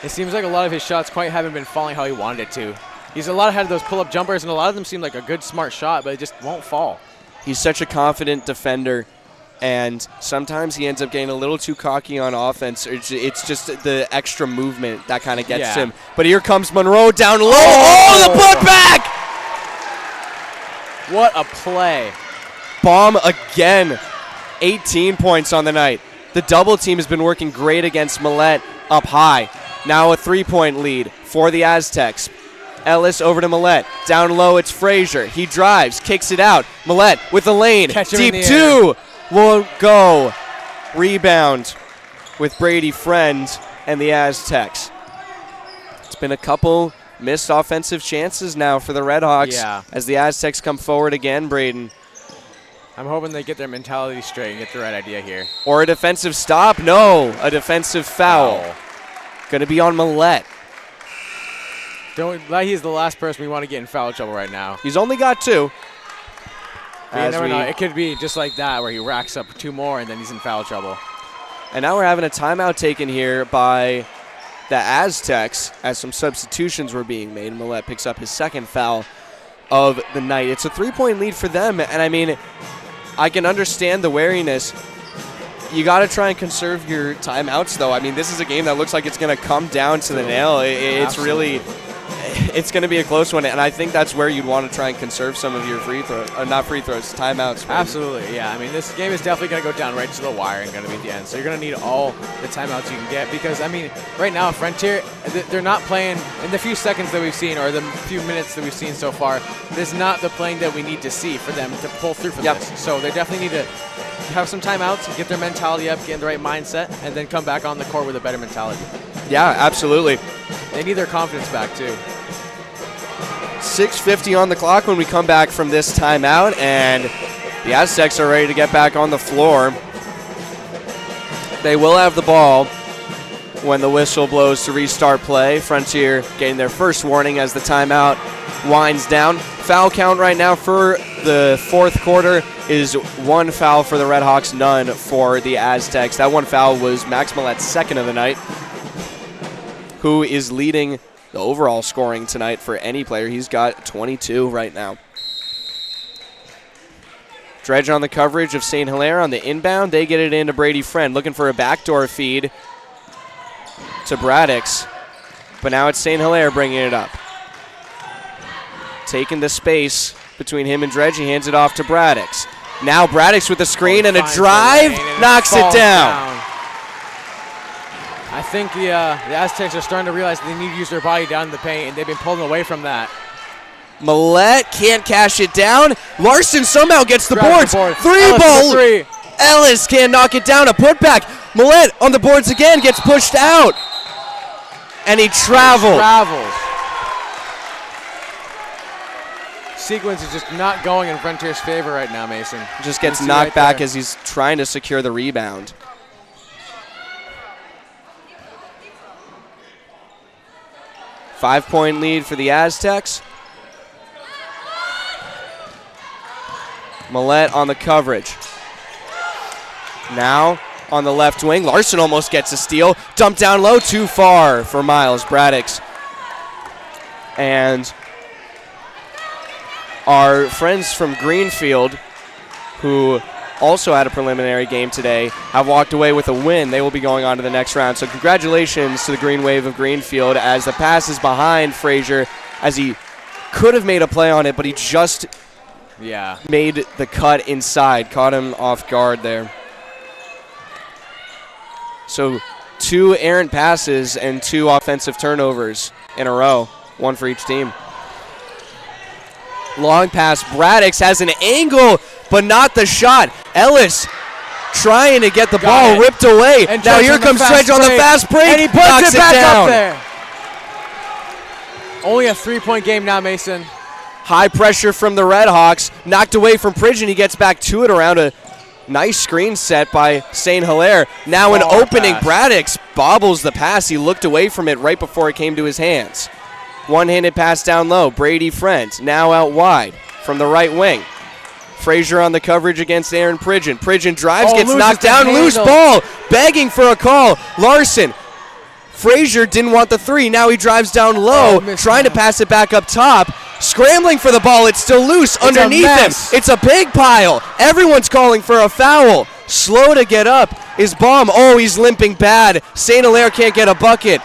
It seems like a lot of his shots quite haven't been falling how he wanted it to. He's had those pull-up jumpers, and a lot of them seem like a good, smart shot, but it just won't fall. He's such a confident defender. And sometimes he ends up getting a little too cocky on offense. It's just the extra movement that kind of gets him. But here comes Monroe down low. Oh, the putback! What a play. Bomb again. 18 points on the night. The double team has been working great against Millette up high. Now a 3-point lead for the Aztecs. Ellis over to Millette. Down low, it's Frazier. He drives, kicks it out. Millette with the lane. Deep two. Won't go. Rebound with Brady Friend and the Aztecs. It's been a couple missed offensive chances now for the Redhawks as the Aztecs come forward again, Braden. I'm hoping they get their mentality straight and get the right idea here. Or a defensive stop? No, a defensive foul. Going to be on Millette. He's the last person we want to get in foul trouble right now. He's only got 2. You never know. It could be just like that where he racks up 2 more and then he's in foul trouble. And now we're having a timeout taken here by the Aztecs as some substitutions were being made. Millette picks up his 2nd foul of the night. It's a 3-point lead for them. And, I mean, I can understand the wariness. You got to try and conserve your timeouts, though. I mean, this is a game that looks like it's going to come down to the nail. It's really... It's going to be a close one, and I think that's where you'd want to try and conserve some of your timeouts. Absolutely, yeah. I mean, this game is definitely going to go down right to the wire and going to be at the end. So you're going to need all the timeouts you can get because, I mean, right now, Frontier, they're not playing in the few seconds that we've seen or the few minutes that we've seen so far. This is not the playing that we need to see for them to pull through from this. So they definitely need to have some timeouts, get their mentality up, get in the right mindset, and then come back on the court with a better mentality. Yeah, absolutely. They need their confidence back, too. 6:50 on the clock when we come back from this timeout, and the Aztecs are ready to get back on the floor. They will have the ball when the whistle blows to restart play. Frontier getting their first warning as the timeout winds down. Foul count right now for the 4th quarter is 1 foul for the Redhawks, none for the Aztecs. That 1 foul was Max Millet's 2nd of the night, who is leading the overall scoring tonight for any player. He's got 22 right now. Dredge on the coverage of St. Hilaire on the inbound. They get it into Brady Friend, looking for a backdoor feed to Braddix. But now it's St. Hilaire bringing it up. Taking the space between him and Dredge. He hands it off to Braddix. Now Braddix with the screen and a drive. Knocks it down. I think the Aztecs are starting to realize that they need to use their body down in the paint, and they've been pulling away from that. Millette can't cash it down. Larson somehow gets the boards. Three. Ellis can't knock it down. A putback. Millette on the boards again, gets pushed out. And he travels. Sequence is just not going in Frontier's favor right now, Mason. Just gets knocked back as he's trying to secure the rebound. Five-point lead for the Aztecs. Millette on the coverage. Now on the left wing. Larson almost gets a steal. Dumped down low, too far for Miles Braddix. And our friends from Greenfield, who also had a preliminary game today, have walked away with a win. They will be going on to the next round. So congratulations to the Green Wave of Greenfield as the pass is behind Frazier, as he could have made a play on it, but he just made the cut inside. Caught him off guard there. So 2 errant passes and 2 offensive turnovers in a row, 1 for each team. Long pass. Braddix has an angle, but not the shot. Ellis trying to get the ball ripped away. And now here comes Dredge on the fast break. And he puts it back up there. Only a 3-point game now, Mason. High pressure from the Redhawks. Knocked away from Pridgeon. He gets back to it around a nice screen set by St. Hilaire. Now an opening. Braddix bobbles the pass. He looked away from it right before it came to his hands. One-handed pass down low. Brady Friend now out wide from the right wing. Frazier on the coverage against Aaron Pridgeon. Pridgeon drives, gets knocked down, loose ball, begging for a call. Larson. Frazier didn't want the 3. Now he drives down low, trying to pass it back up top. Scrambling for the ball. It's still loose underneath him. It's a big pile. Everyone's calling for a foul. Slow to get up is Baum. Oh, he's limping bad. St. Hilaire can't get a bucket.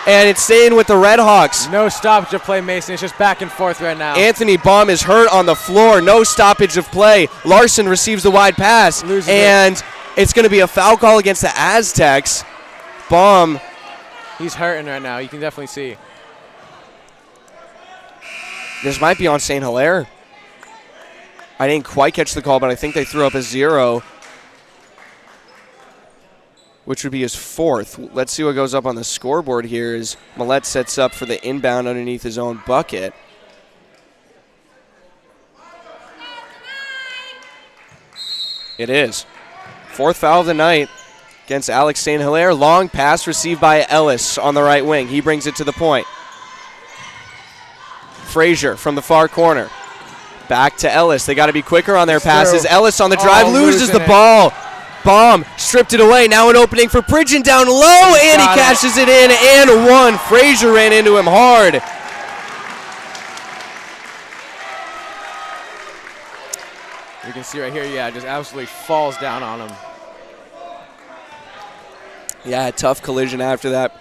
And it's staying with the Red Hawks. No stoppage of play, Mason. It's just back and forth right now. Anthony Baum is hurt on the floor. No stoppage of play. Larson receives the wide pass. And it's going to be a foul call against the Aztecs. Baum. He's hurting right now. You can definitely see. This might be on St. Hilaire. I didn't quite catch the call, but I think they threw up a 0, which would be his 4th. Let's see what goes up on the scoreboard here as Millette sets up for the inbound underneath his own bucket. It is. 4th foul of the night against Alex St. Hilaire. Long pass received by Ellis on the right wing. He brings it to the point. Frazier from the far corner. Back to Ellis. They got to be quicker on their passes. Ellis on the drive loses the ball. Baum stripped it away. Now an opening for Pridgeon down low, and he cashes it in and one. Frazier ran into him hard. You can see right here, yeah, just absolutely falls down on him. Yeah, tough collision after that.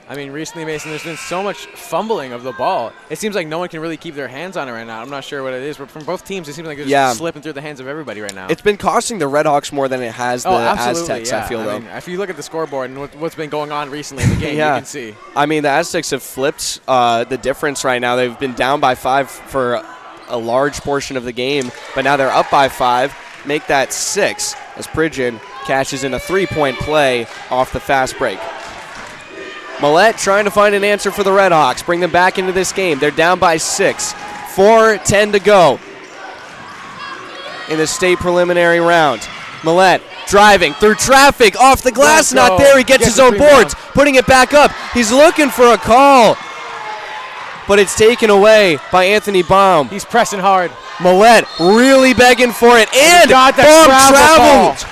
I mean, recently, Mason, there's been so much fumbling of the ball. It seems like no one can really keep their hands on it right now. I'm not sure what it is, but from both teams, it seems like they're just slipping through the hands of everybody right now. It's been costing the Red Hawks more than it has the Aztecs, I feel, though. Mean, if you look at the scoreboard and what's been going on recently in the game, you can see. I mean, the Aztecs have flipped the difference right now. They've been down by 5 for a large portion of the game, but now they're up by 5. Make that 6 as Pridgeon cashes in a 3-point play off the fast break. Millette trying to find an answer for the Red Hawks, bring them back into this game. They're down by 6. 4:10 to go in the state preliminary round. Millette driving through traffic, off the glass, not there. He gets his own boards, putting it back up. He's looking for a call, but it's taken away by Anthony Baum. He's pressing hard. Millette really begging for it, and Baum traveled.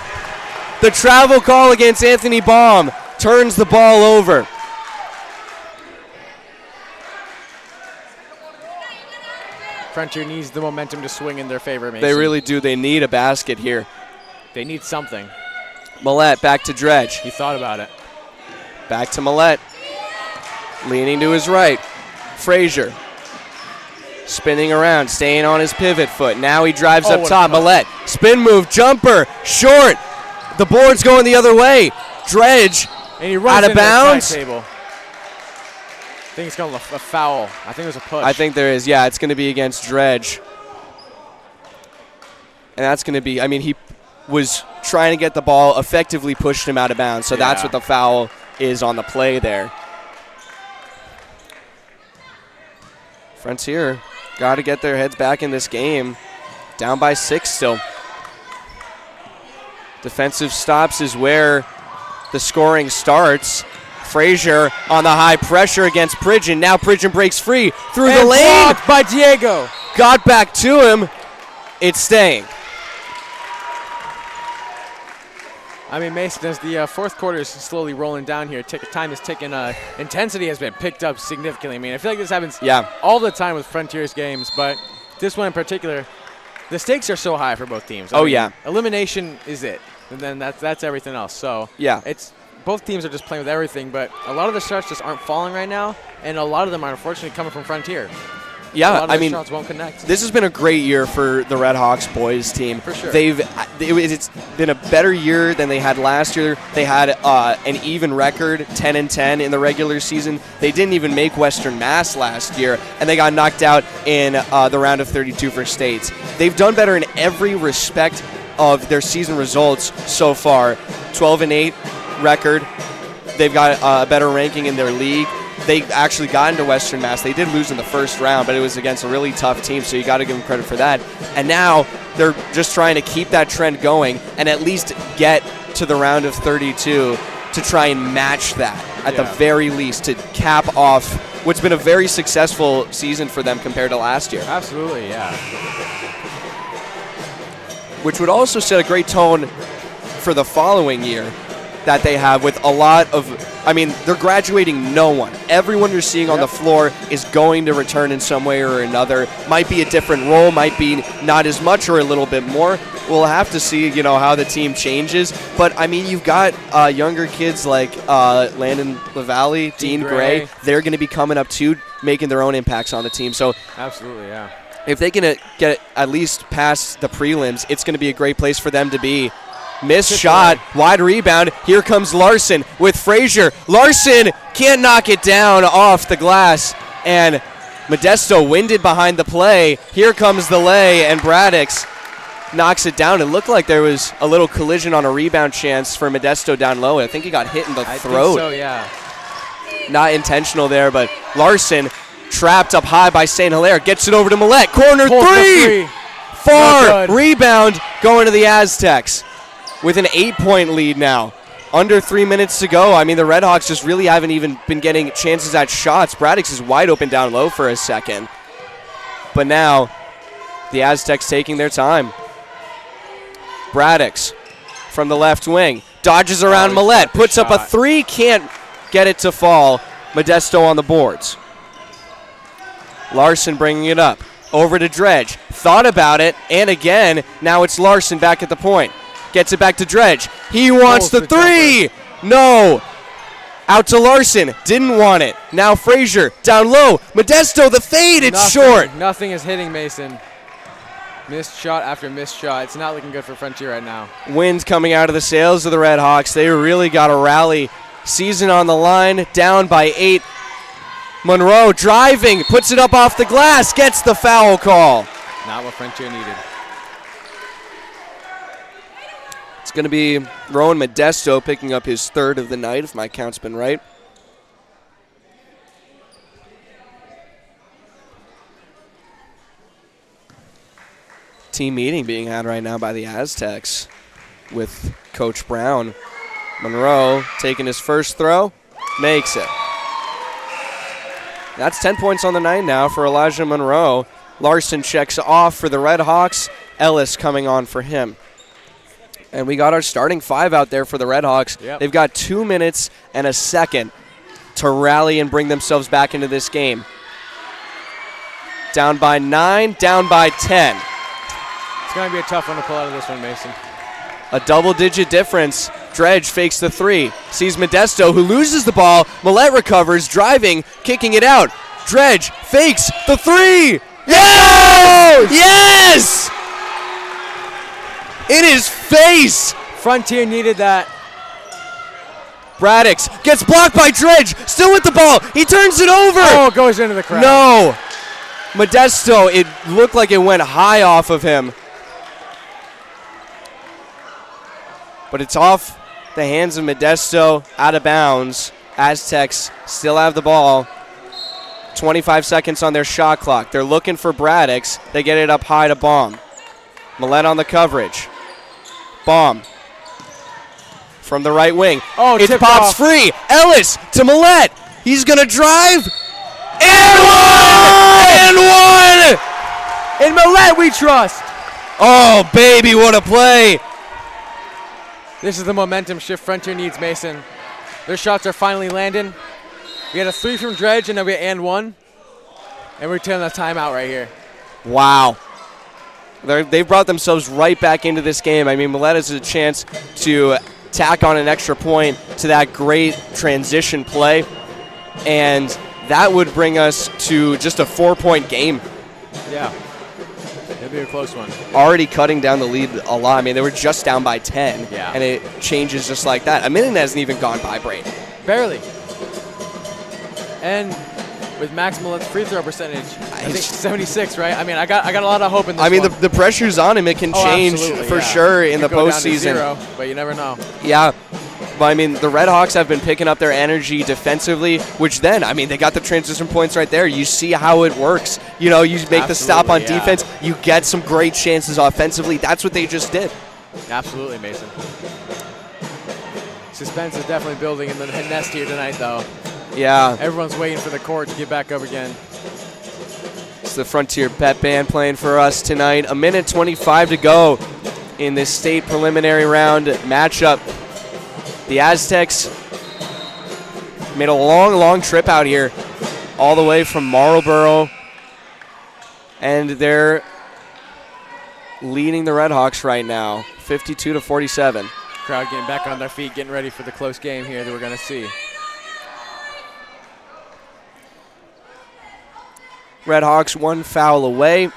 The travel call against Anthony Baum turns the ball over. Frontier needs the momentum to swing in their favor, Mason. They really do. They need a basket here. They need something. Millette back to Dredge. He thought about it. Back to Millette. Leaning to his right. Frazier. Spinning around, staying on his pivot foot. Now he drives up top. Millette. Spin move, jumper, short. The board's going the other way. Dredge and he runs out of bounds. Table. I think it's going to a foul. I think there's a push. I think there is. Yeah, it's going to be against Dredge. And that's going to be, I mean, he was trying to get the ball, effectively pushed him out of bounds. So that's what the foul is on the play there. Frontier got to get their heads back in this game. Down by 6 still. Defensive stops is where the scoring starts. Frazier on the high pressure against Pridgeon. Now Pridgeon breaks free through the lane. Blocked by Diego. Got back to him. It's staying. I mean, Mason, as the fourth quarter is slowly rolling down here, time is ticking. Intensity has been picked up significantly. I mean, I feel like this happens all the time with Frontier's games, but this one in particular, the stakes are so high for both teams. I mean, elimination is it, and then that's everything else. So it's both teams are just playing with everything, but a lot of the shots just aren't falling right now, and a lot of them are unfortunately coming from Frontier. Yeah, I mean, shots won't connect. This has been a great year for the Red Hawks boys team. For sure. It's been a better year than they had last year. They had an even record, 10-10 in the regular season. They didn't even make Western Mass last year, and they got knocked out in the round of 32 for states. They've done better in every respect of their season results so far. 12-8 record. They've got a better ranking in their league. They actually got into Western Mass. They did lose in the first round, but it was against a really tough team, so you got to give them credit for that. And now they're just trying to keep that trend going and at least get to the round of 32 to try and match that at the very least, to cap off what's been a very successful season for them compared to last year. Absolutely, yeah. Which would also set a great tone for the following year that they have with a lot of, I mean, they're graduating no one. Everyone you're seeing on the floor is going to return in some way or another. Might be a different role, might be not as much or a little bit more, we'll have to see, how the team changes. But, I mean, you've got younger kids like Landon LaValle, Dean Gray. They're going to be coming up, too, making their own impacts on the team. So absolutely, yeah. If they can get at least past the prelims, it's going to be a great place for them to be. Missed shot, wide rebound. Here comes Larson with Frazier. Larson can't knock it down off the glass. And Modesto winded behind the play. Here comes the lay, and Braddix knocks it down. It looked like there was a little collision on a rebound chance for Modesto down low. I think he got hit in the throat. Think so, yeah. Not intentional there, but Larson trapped up high by St. Hilaire. Gets it over to Millette. Corner three. Far. Rebound going to the Aztecs with an 8-point lead now. Under 3 minutes to go. I mean, the Redhawks just really haven't even been getting chances at shots. Braddix is wide open down low for a second. But now the Aztecs taking their time. Braddix from the left wing. Dodges around Millette. Puts up a three. Can't get it to fall. Modesto on the boards. Larson bringing it up. Over to Dredge. Thought about it. And again, now it's Larson back at the point. Gets it back to Dredge. He wants the three. No. Out to Larson. Didn't want it. Now Frazier down low. Modesto, the fade. It's short. Nothing is hitting Mason. Missed shot after missed shot. It's not looking good for Frontier right now. Wind coming out of the sails of the Redhawks. They really got to rally. Season on the line. Down by 8. Monroe driving. Puts it up off the glass. Gets the foul call. Not what Frontier needed. It's going to be Rowan Modesto picking up his third of the night, if my count's been right. Team meeting being had right now by the Aztecs with Coach Brown. Monroe taking his first throw, makes it. That's 10 points on the night now for Elijah Monroe. Larson checks off for the Redhawks. Ellis coming on for him. And we got our starting five out there for the Redhawks. Yep. They've got 2 minutes and a second to rally and bring themselves back into this game. Down by 9, down by 10. It's going to be a tough one to pull out of this one, Mason. A double-digit difference. Dredge fakes the three. Sees Modesto, who loses the ball. Millette recovers, driving, kicking it out. Dredge fakes the three. Yes! Yes! In his face. Frontier needed that. Braddix gets blocked by Dredge. Still with the ball. He turns it over. Oh, goes into the crowd. No. Modesto, it looked like it went high off of him. But it's off the hands of Modesto, out of bounds. Aztecs still have the ball. 25 seconds on their shot clock. They're looking for Braddix. They get it up high to Baum. Millette on the coverage. Baum from the right wing. Oh, it pops free. Ellis to Millette. He's going to drive. And one! And one! In Millette we trust. Oh, baby, what a play. This is the momentum shift Frontier needs, Mason. Their shots are finally landing. We had a three from Dredge, and then we had and one. And we're taking a timeout right here. Wow. They've brought themselves right back into this game. I mean, Millette has a chance to tack on an extra point to that great transition play. And that would bring us to just a 4-point game. Yeah. It'll be a close one. Already cutting down the lead a lot. I mean, they were just down by 10. Yeah. And it changes just like that. A minute hasn't even gone by, Brayden. Barely. And with Max Millette's free throw percentage, I think 76, right? I mean, I got a lot of hope in this I mean, one. the pressure's on him. It can change for sure in the postseason. Zero, but you never know. Yeah. But, I mean, the Redhawks have been picking up their energy defensively, which then, I mean, they got the transition points right there. You see how it works. You know, you make the stop on defense. You get some great chances offensively. That's what they just did. Absolutely, Mason. Suspense is definitely building in the nest here tonight, though. Yeah. Everyone's waiting for the court to get back up again. It's the Frontier Bet Band playing for us tonight. A minute 25 to go in this state preliminary round matchup. The Aztecs made a long trip out here, all the way from Marlboro, and they're leading the Red Hawks right now, 52-47. Crowd getting back on their feet, getting ready for the close game here that we're going to see. Red Hawks 1 foul away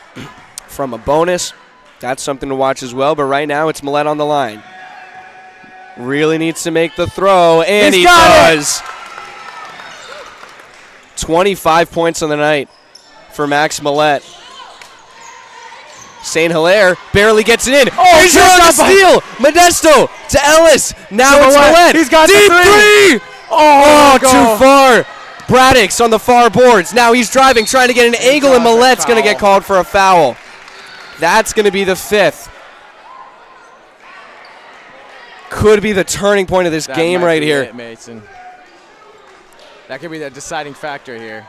from a bonus. That's something to watch as well, but right now it's Millett on the line. Really needs to make the throw, and he does. 25 points on the night for Max Millett. St. Hilaire barely gets it in. Oh, he's on the steal. Modesto to Ellis. Now it's Millett. He's got deep the three. Oh, too far. Braddock's on the far boards. Now he's driving, trying to get an angle, and Millett's going to get called for a foul. That's going to be the 5th. Could be the turning point of this game right here. It, Mason. That could be the deciding factor here.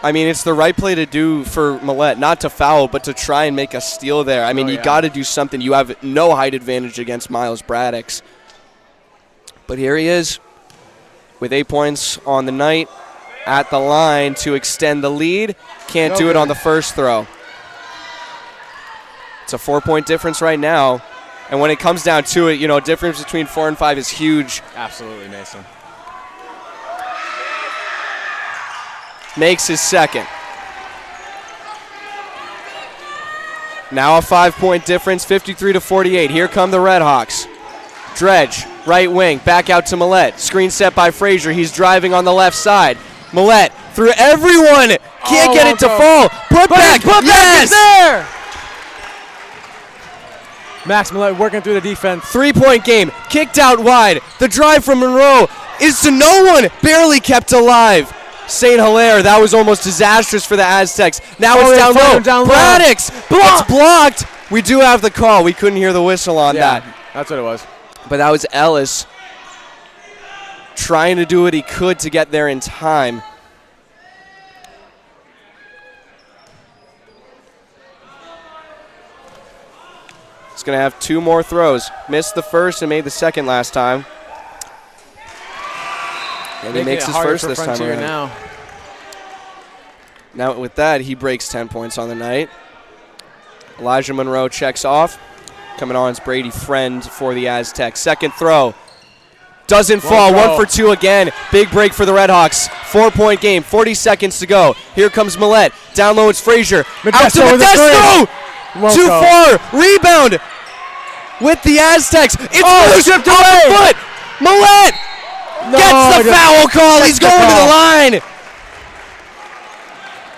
I mean, it's the right play to do for Millett, not to foul, but to try and make a steal there. I mean, you got to do something. You have no height advantage against Miles Braddock's. But here he is with 8 points on the night at the line to extend the lead. Can't do it on the first throw. It's a 4-point difference right now. And when it comes down to it, you know, difference between 4 and 5 is huge. Absolutely, Mason. Makes his second. Now a 5-point difference, 53-48. Here come the Red Hawks. Dredge, right wing, back out to Millett. Screen set by Frazier. He's driving on the left side. Millett through everyone. Can't get it to fall. Put back. Yes! Is there. Max Millett working through the defense. 3-point game. Kicked out wide. The drive from Monroe is to no one. Barely kept alive. St. Hilaire, that was almost disastrous for the Aztecs. Now it's down low. Braddock's. It's blocked. We do have the call. We couldn't hear the whistle on that. That's what it was. But that was Ellis trying to do what he could to get there in time. He's going to have 2 more throws. Missed the first and made the second last time. And he makes his first this time around. Now with that, he breaks 10 points on the night. Elijah Monroe checks off. Coming on is Brady Friend for the Aztecs. Second throw. Doesn't fall. 1 for 2 again. Big break for the Red Hawks. 4-point game. 40 seconds to go. Here comes Millett. Down low it's Frazier. Out to Modesto. Too far. Rebound with the Aztecs. It's stripped away. Foot. Millett gets the foul call. He's going to the line.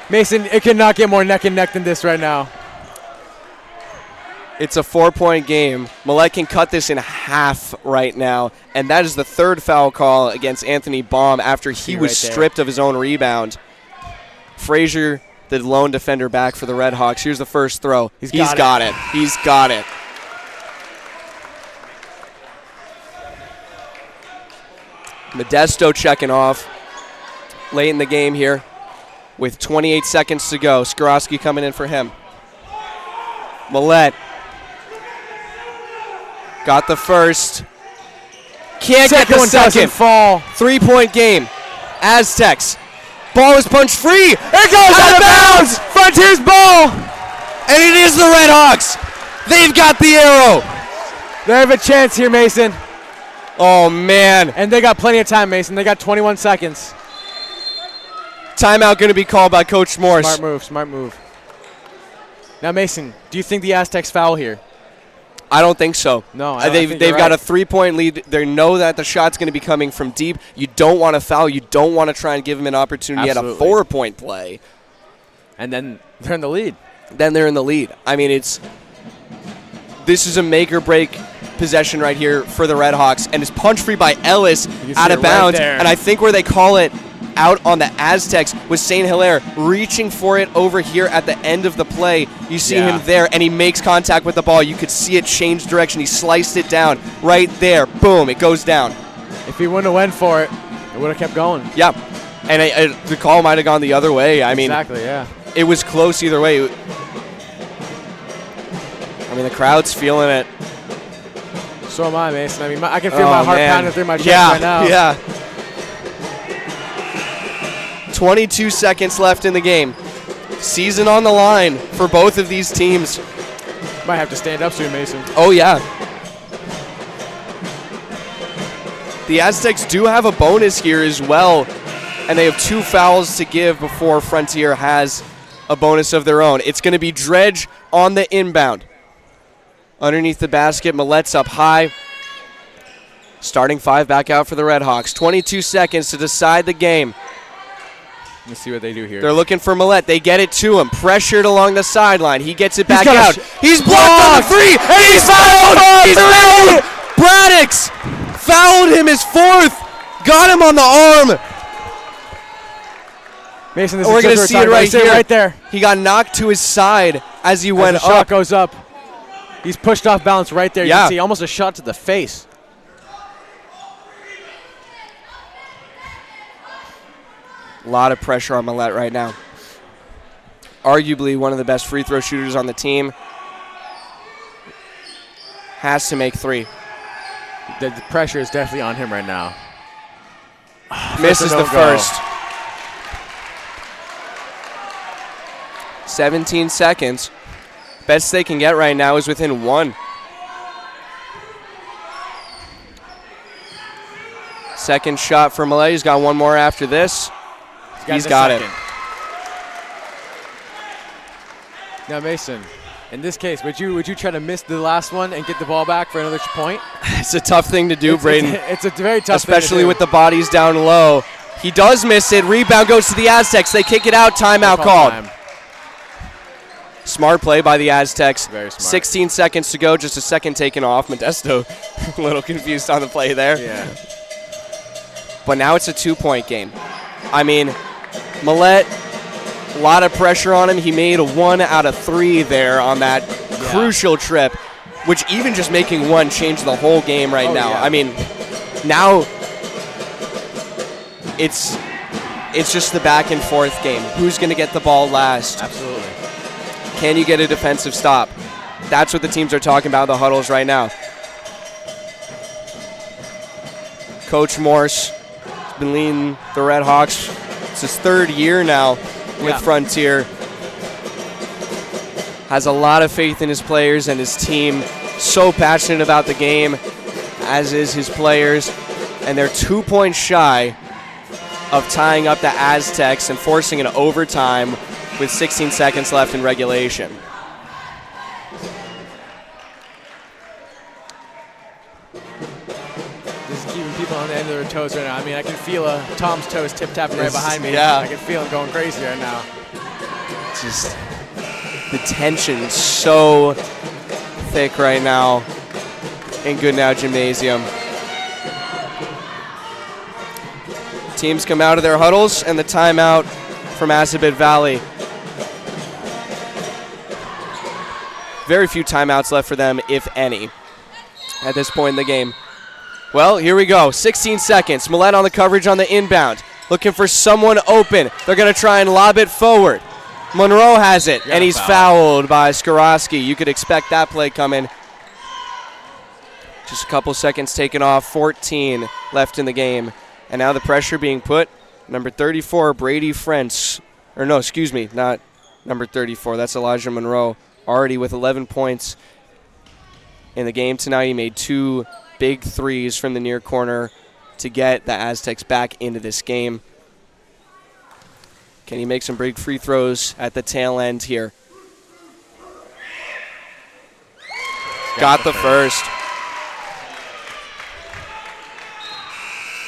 Mason, it cannot get more neck and neck than this right now. It's a 4-point game. Millett can cut this in half right now, and that is the 3rd foul call against Anthony Baum after he was stripped of his own rebound. Frazier, the lone defender, back for the Red Hawks. Here's the first throw. He's got it. He's got it. Modesto checking off late in the game here with 28 seconds to go. Skorowski coming in for him. Millett got the first. Can't get the second. Fall. 3-point game. Aztecs. Ball is punched free. It goes out of bounds. Frontier's ball. And it is the Red Hawks. They've got the arrow. They have a chance here, Mason. Oh, man. And they got plenty of time, Mason. They got 21 seconds. Timeout going to be called by Coach Morse. Smart move, smart move. Now, Mason, do you think the Aztecs foul here? I don't think so. No, they've got a 3-point lead. They know that the shot's going to be coming from deep. You don't want to foul. You don't want to try and give them an opportunity at a 4-point play. And then they're in the lead. Then they're in the lead. I mean, this is a make-or-break possession right here for the Red Hawks, and it's punch free by Ellis out of bounds. Right, and I think where they call it out on the Aztecs was St. Hilaire reaching for it over here at the end of the play. You see him there, and he makes contact with the ball. You could see it change direction. He sliced it down right there. Boom, it goes down. If he wouldn't have went for it, it would have kept going. Yeah, and the call might have gone the other way. I mean, exactly, yeah. It was close either way. I mean, the crowd's feeling it. So am I, Mason. I mean, I can feel my heart pounding through my chest right now. Yeah. 22 seconds left in the game. Season on the line for both of these teams. Might have to stand up soon, Mason. Oh, yeah. The Aztecs do have a bonus here as well, and they have 2 fouls to give before Frontier has a bonus of their own. It's going to be Dredge on the inbound. Underneath the basket, Millet's up high. Starting 5 back out for the Redhawks. 22 seconds to decide the game. Let's see what they do here. They're looking for Millet. They get it to him. Pressured along the sideline. He gets it back out. He's blocked on the 3, and he's fouled! He's fouled! Braddix fouled him his 4th. Got him on the arm. Mason, this We're is going to see it right here. Right there. He got knocked to his side as he went the shot up. Goes up. He's pushed off balance right there. You Yeah. can see almost a shot to the face. A lot of pressure on Millet right now. Arguably one of the best free throw shooters on the team. Has to make 3. The pressure is definitely on him right now. Misses the first. 17 seconds. Best they can get right now is within 1. Second shot for Millet. He's got one more after this. He's got it. Now, Mason, in this case, would you try to miss the last one and get the ball back for another point? It's a tough thing to do, Braden. It's a very tough thing to especially do. with the bodies down low. He does miss it. Rebound goes to the Aztecs. They kick it out. Timeout called. Time. Smart play by the Aztecs. Very smart. 16 seconds to go. Just a second taken off. Modesto a little confused on the play there. Yeah. But now it's a 2-point game. I mean, Millet, a lot of pressure on him. He made 1 out of 3 there on that crucial trip, which even just making 1 changed the whole game right now. Yeah. I mean, now it's just the back and forth game. Who's going to get the ball last? Absolutely. Can you get a defensive stop? That's what the teams are talking about in the huddles right now. Coach Morse has been leading the Red Hawks. It's his 3rd year now with Frontier. Has a lot of faith in his players and his team. So passionate about the game, as is his players. And they're 2 points shy of tying up the Aztecs and forcing an overtime with 16 seconds left in regulation. This is keeping people on the end of their toes right now. I mean, I can feel Tom's toes tip-tapping right behind me. Yeah. I can feel him going crazy right now. Just the tension so thick right now in Goodnow Gymnasium. Teams come out of their huddles, and the timeout from Assabet Valley. Very few timeouts left for them, if any, at this point in the game. Well, here we go. 16 seconds. Millet on the coverage on the inbound. Looking for someone open. They're going to try and lob it forward. Monroe has it, and he's fouled by Skorowski. You could expect that play coming. Just a couple seconds taken off. 14 left in the game. And now the pressure being put. Number 34, Brady Frentz. Or no, excuse me, not number 34. That's Elijah Monroe. Already with 11 points in the game tonight. He made 2 big threes from the near corner to get the Aztecs back into this game. Can he make some big free throws at the tail end here? Got the first.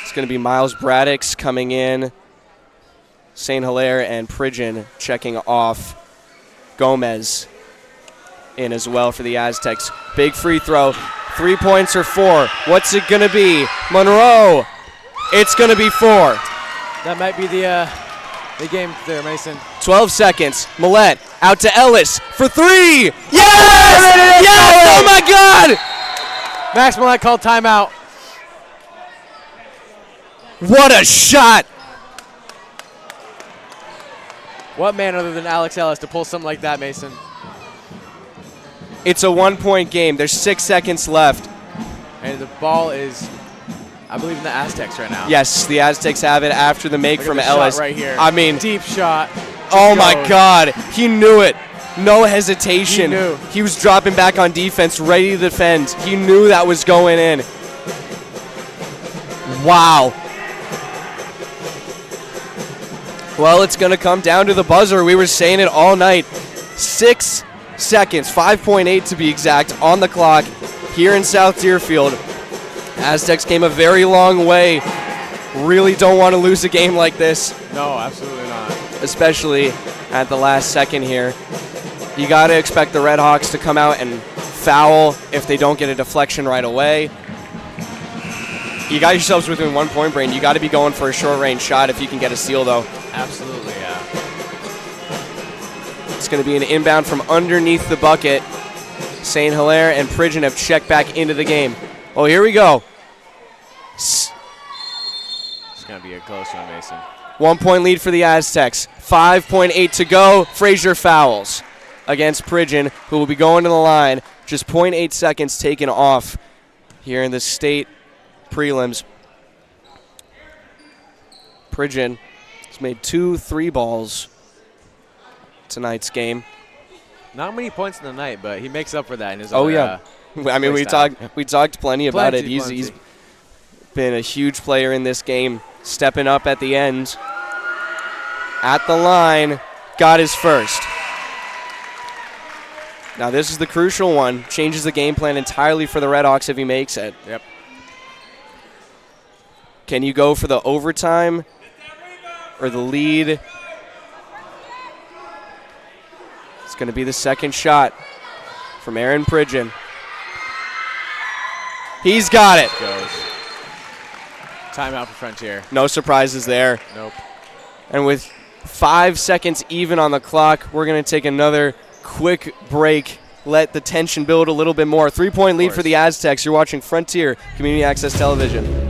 It's going to be Miles Braddix coming in. St. Hilaire and Pridgeon checking off. Gomez in as well for the Aztecs. Big free throw. 3 points or 4. What's it going to be? Monroe. It's going to be 4. That might be the game there, Mason. 12 seconds. Millet out to Ellis for 3. Yes! Yes! Oh, my God! Max Millet called timeout. What a shot! What man other than Alex Ellis to pull something like that, Mason? It's a 1-point game. There's 6 seconds left. And the ball is, I believe, in the Aztecs right now. Yes, the Aztecs have it after the make Look from at the Ellis. shot right here. I mean, deep shot. Oh, my God. He knew it. No hesitation. He knew. He was dropping back on defense, ready to defend. He knew that was going in. Wow. Well, it's going to come down to the buzzer. We were saying it all night. 6 seconds, 5.8 to be exact, on the clock here in South Deerfield. Aztecs came a very long way. Really don't want to lose a game like this. No, absolutely not. Especially at the last second here. You got to expect the Red Hawks to come out and foul if they don't get a deflection right away. You got yourselves within 1 point, Brain. You got to be going for a short-range shot if you can get a steal, though. Absolutely, yeah. It's going to be an inbound from underneath the bucket. St. Hilaire and Pridgeon have checked back into the game. Oh, here we go. It's going to be a close one, Mason. 1 point lead for the Aztecs. 5.8 to go. Frazier fouls against Pridgeon, who will be going to the line. Just 0.8 seconds taken off here in the state prelims. Pridgeon has made 2 3 balls tonight's game. Not many points in the night, but he makes up for that in his Oh, yeah. I mean, we talked plenty about it. Plenty. He's been a huge player in this game, stepping up at the end. At the line, got his first. Now this is the crucial one. Changes the game plan entirely for the Red Hawks if he makes it. Yep. Can you go for the overtime or the lead? It's going to be the second shot from Aaron Pridgeon. He's got it. Goes. Timeout for Frontier. No surprises there. Nope. And with 5 seconds even on the clock, we're going to take another quick break. Let the tension build a little bit more. 3 point lead for the Aztecs. You're watching Frontier Community Access Television.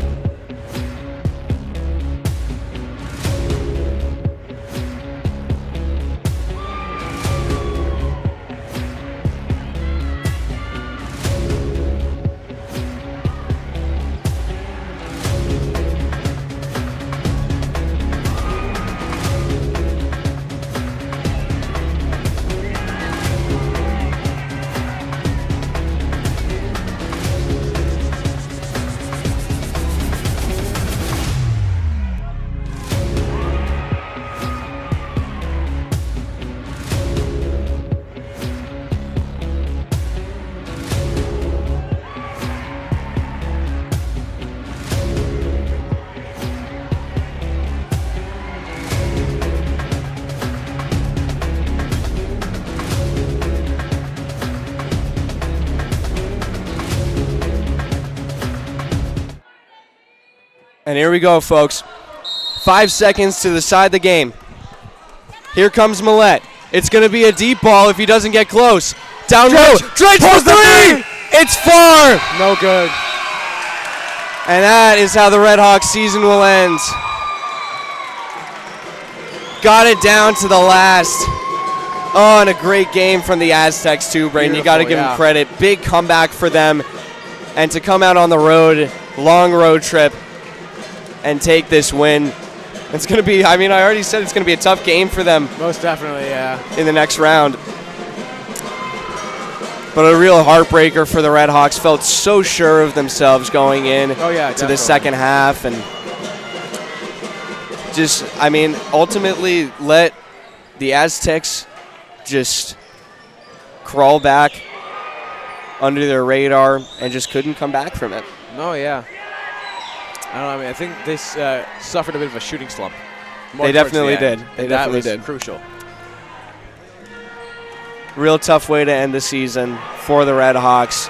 And here we go, folks. 5 seconds to decide the game. Here comes Millette. It's going to be a deep ball if he doesn't get close. Down low. Dredge for 3! It's far! No good. And that is how the Red Hawks season will end. Got it down to the last. Oh, and a great game from the Aztecs too, Braden. You got to give them credit. Big comeback for them. And to come out on the road, long road trip, and take this win. It's going to be, I mean, I already said it's going to be a tough game for them. Most definitely, yeah. In the next round. But a real heartbreaker for the Red Hawks. Felt so sure of themselves going in to the second half. And just, I mean, ultimately let the Aztecs just crawl back under their radar and just couldn't come back from it. No, yeah. I don't know. I mean, I think they suffered a bit of a shooting slump. They definitely did. They definitely did. Crucial. Real tough way to end the season for the Red Hawks.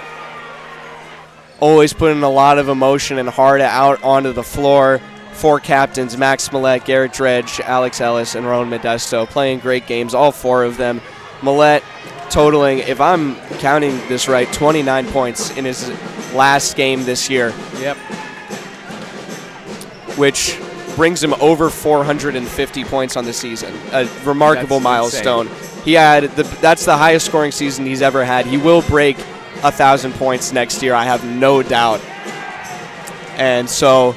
Always putting a lot of emotion and heart out onto the floor. 4 captains, Max Millette, Garrett Dredge, Alex Ellis, and Rowan Modesto, playing great games, all 4 of them. Millette totaling, if I'm counting this right, 29 points in his last game this year. Yep. Which brings him over 450 points on the season. A remarkable milestone. Insane. He had that's the highest scoring season he's ever had. He will break 1,000 points next year, I have no doubt. And so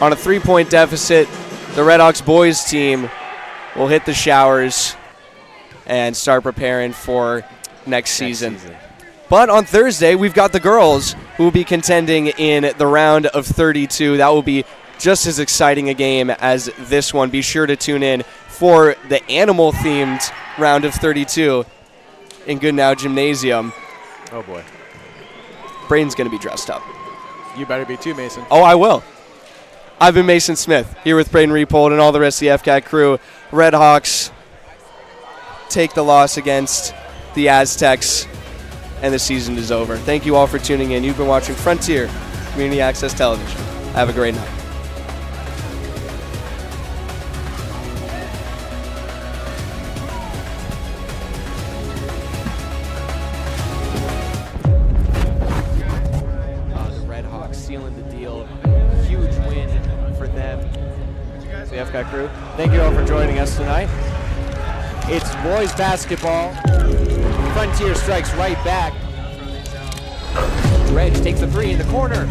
on a 3-point deficit, the Redhawks boys team will hit the showers and start preparing for next season. But on Thursday, we've got the girls who will be contending in the round of 32. That will be just as exciting a game as this one. Be sure to tune in for the animal-themed round of 32 in Goodnow Gymnasium. Oh, boy. Braden's going to be dressed up. You better be too, Mason. Oh, I will. I've been Mason Smith, here with Braden Repold and all the rest of the FCAT crew. Redhawks take the loss against the Aztecs, and the season is over. Thank you all for tuning in. You've been watching Frontier Community Access Television. Have a great night. The Redhawks sealing the deal. Huge win for them. The FCAT crew, thank you all for joining us tonight. It's boys basketball. Frontier strikes right back. Dredge takes the three in the corner.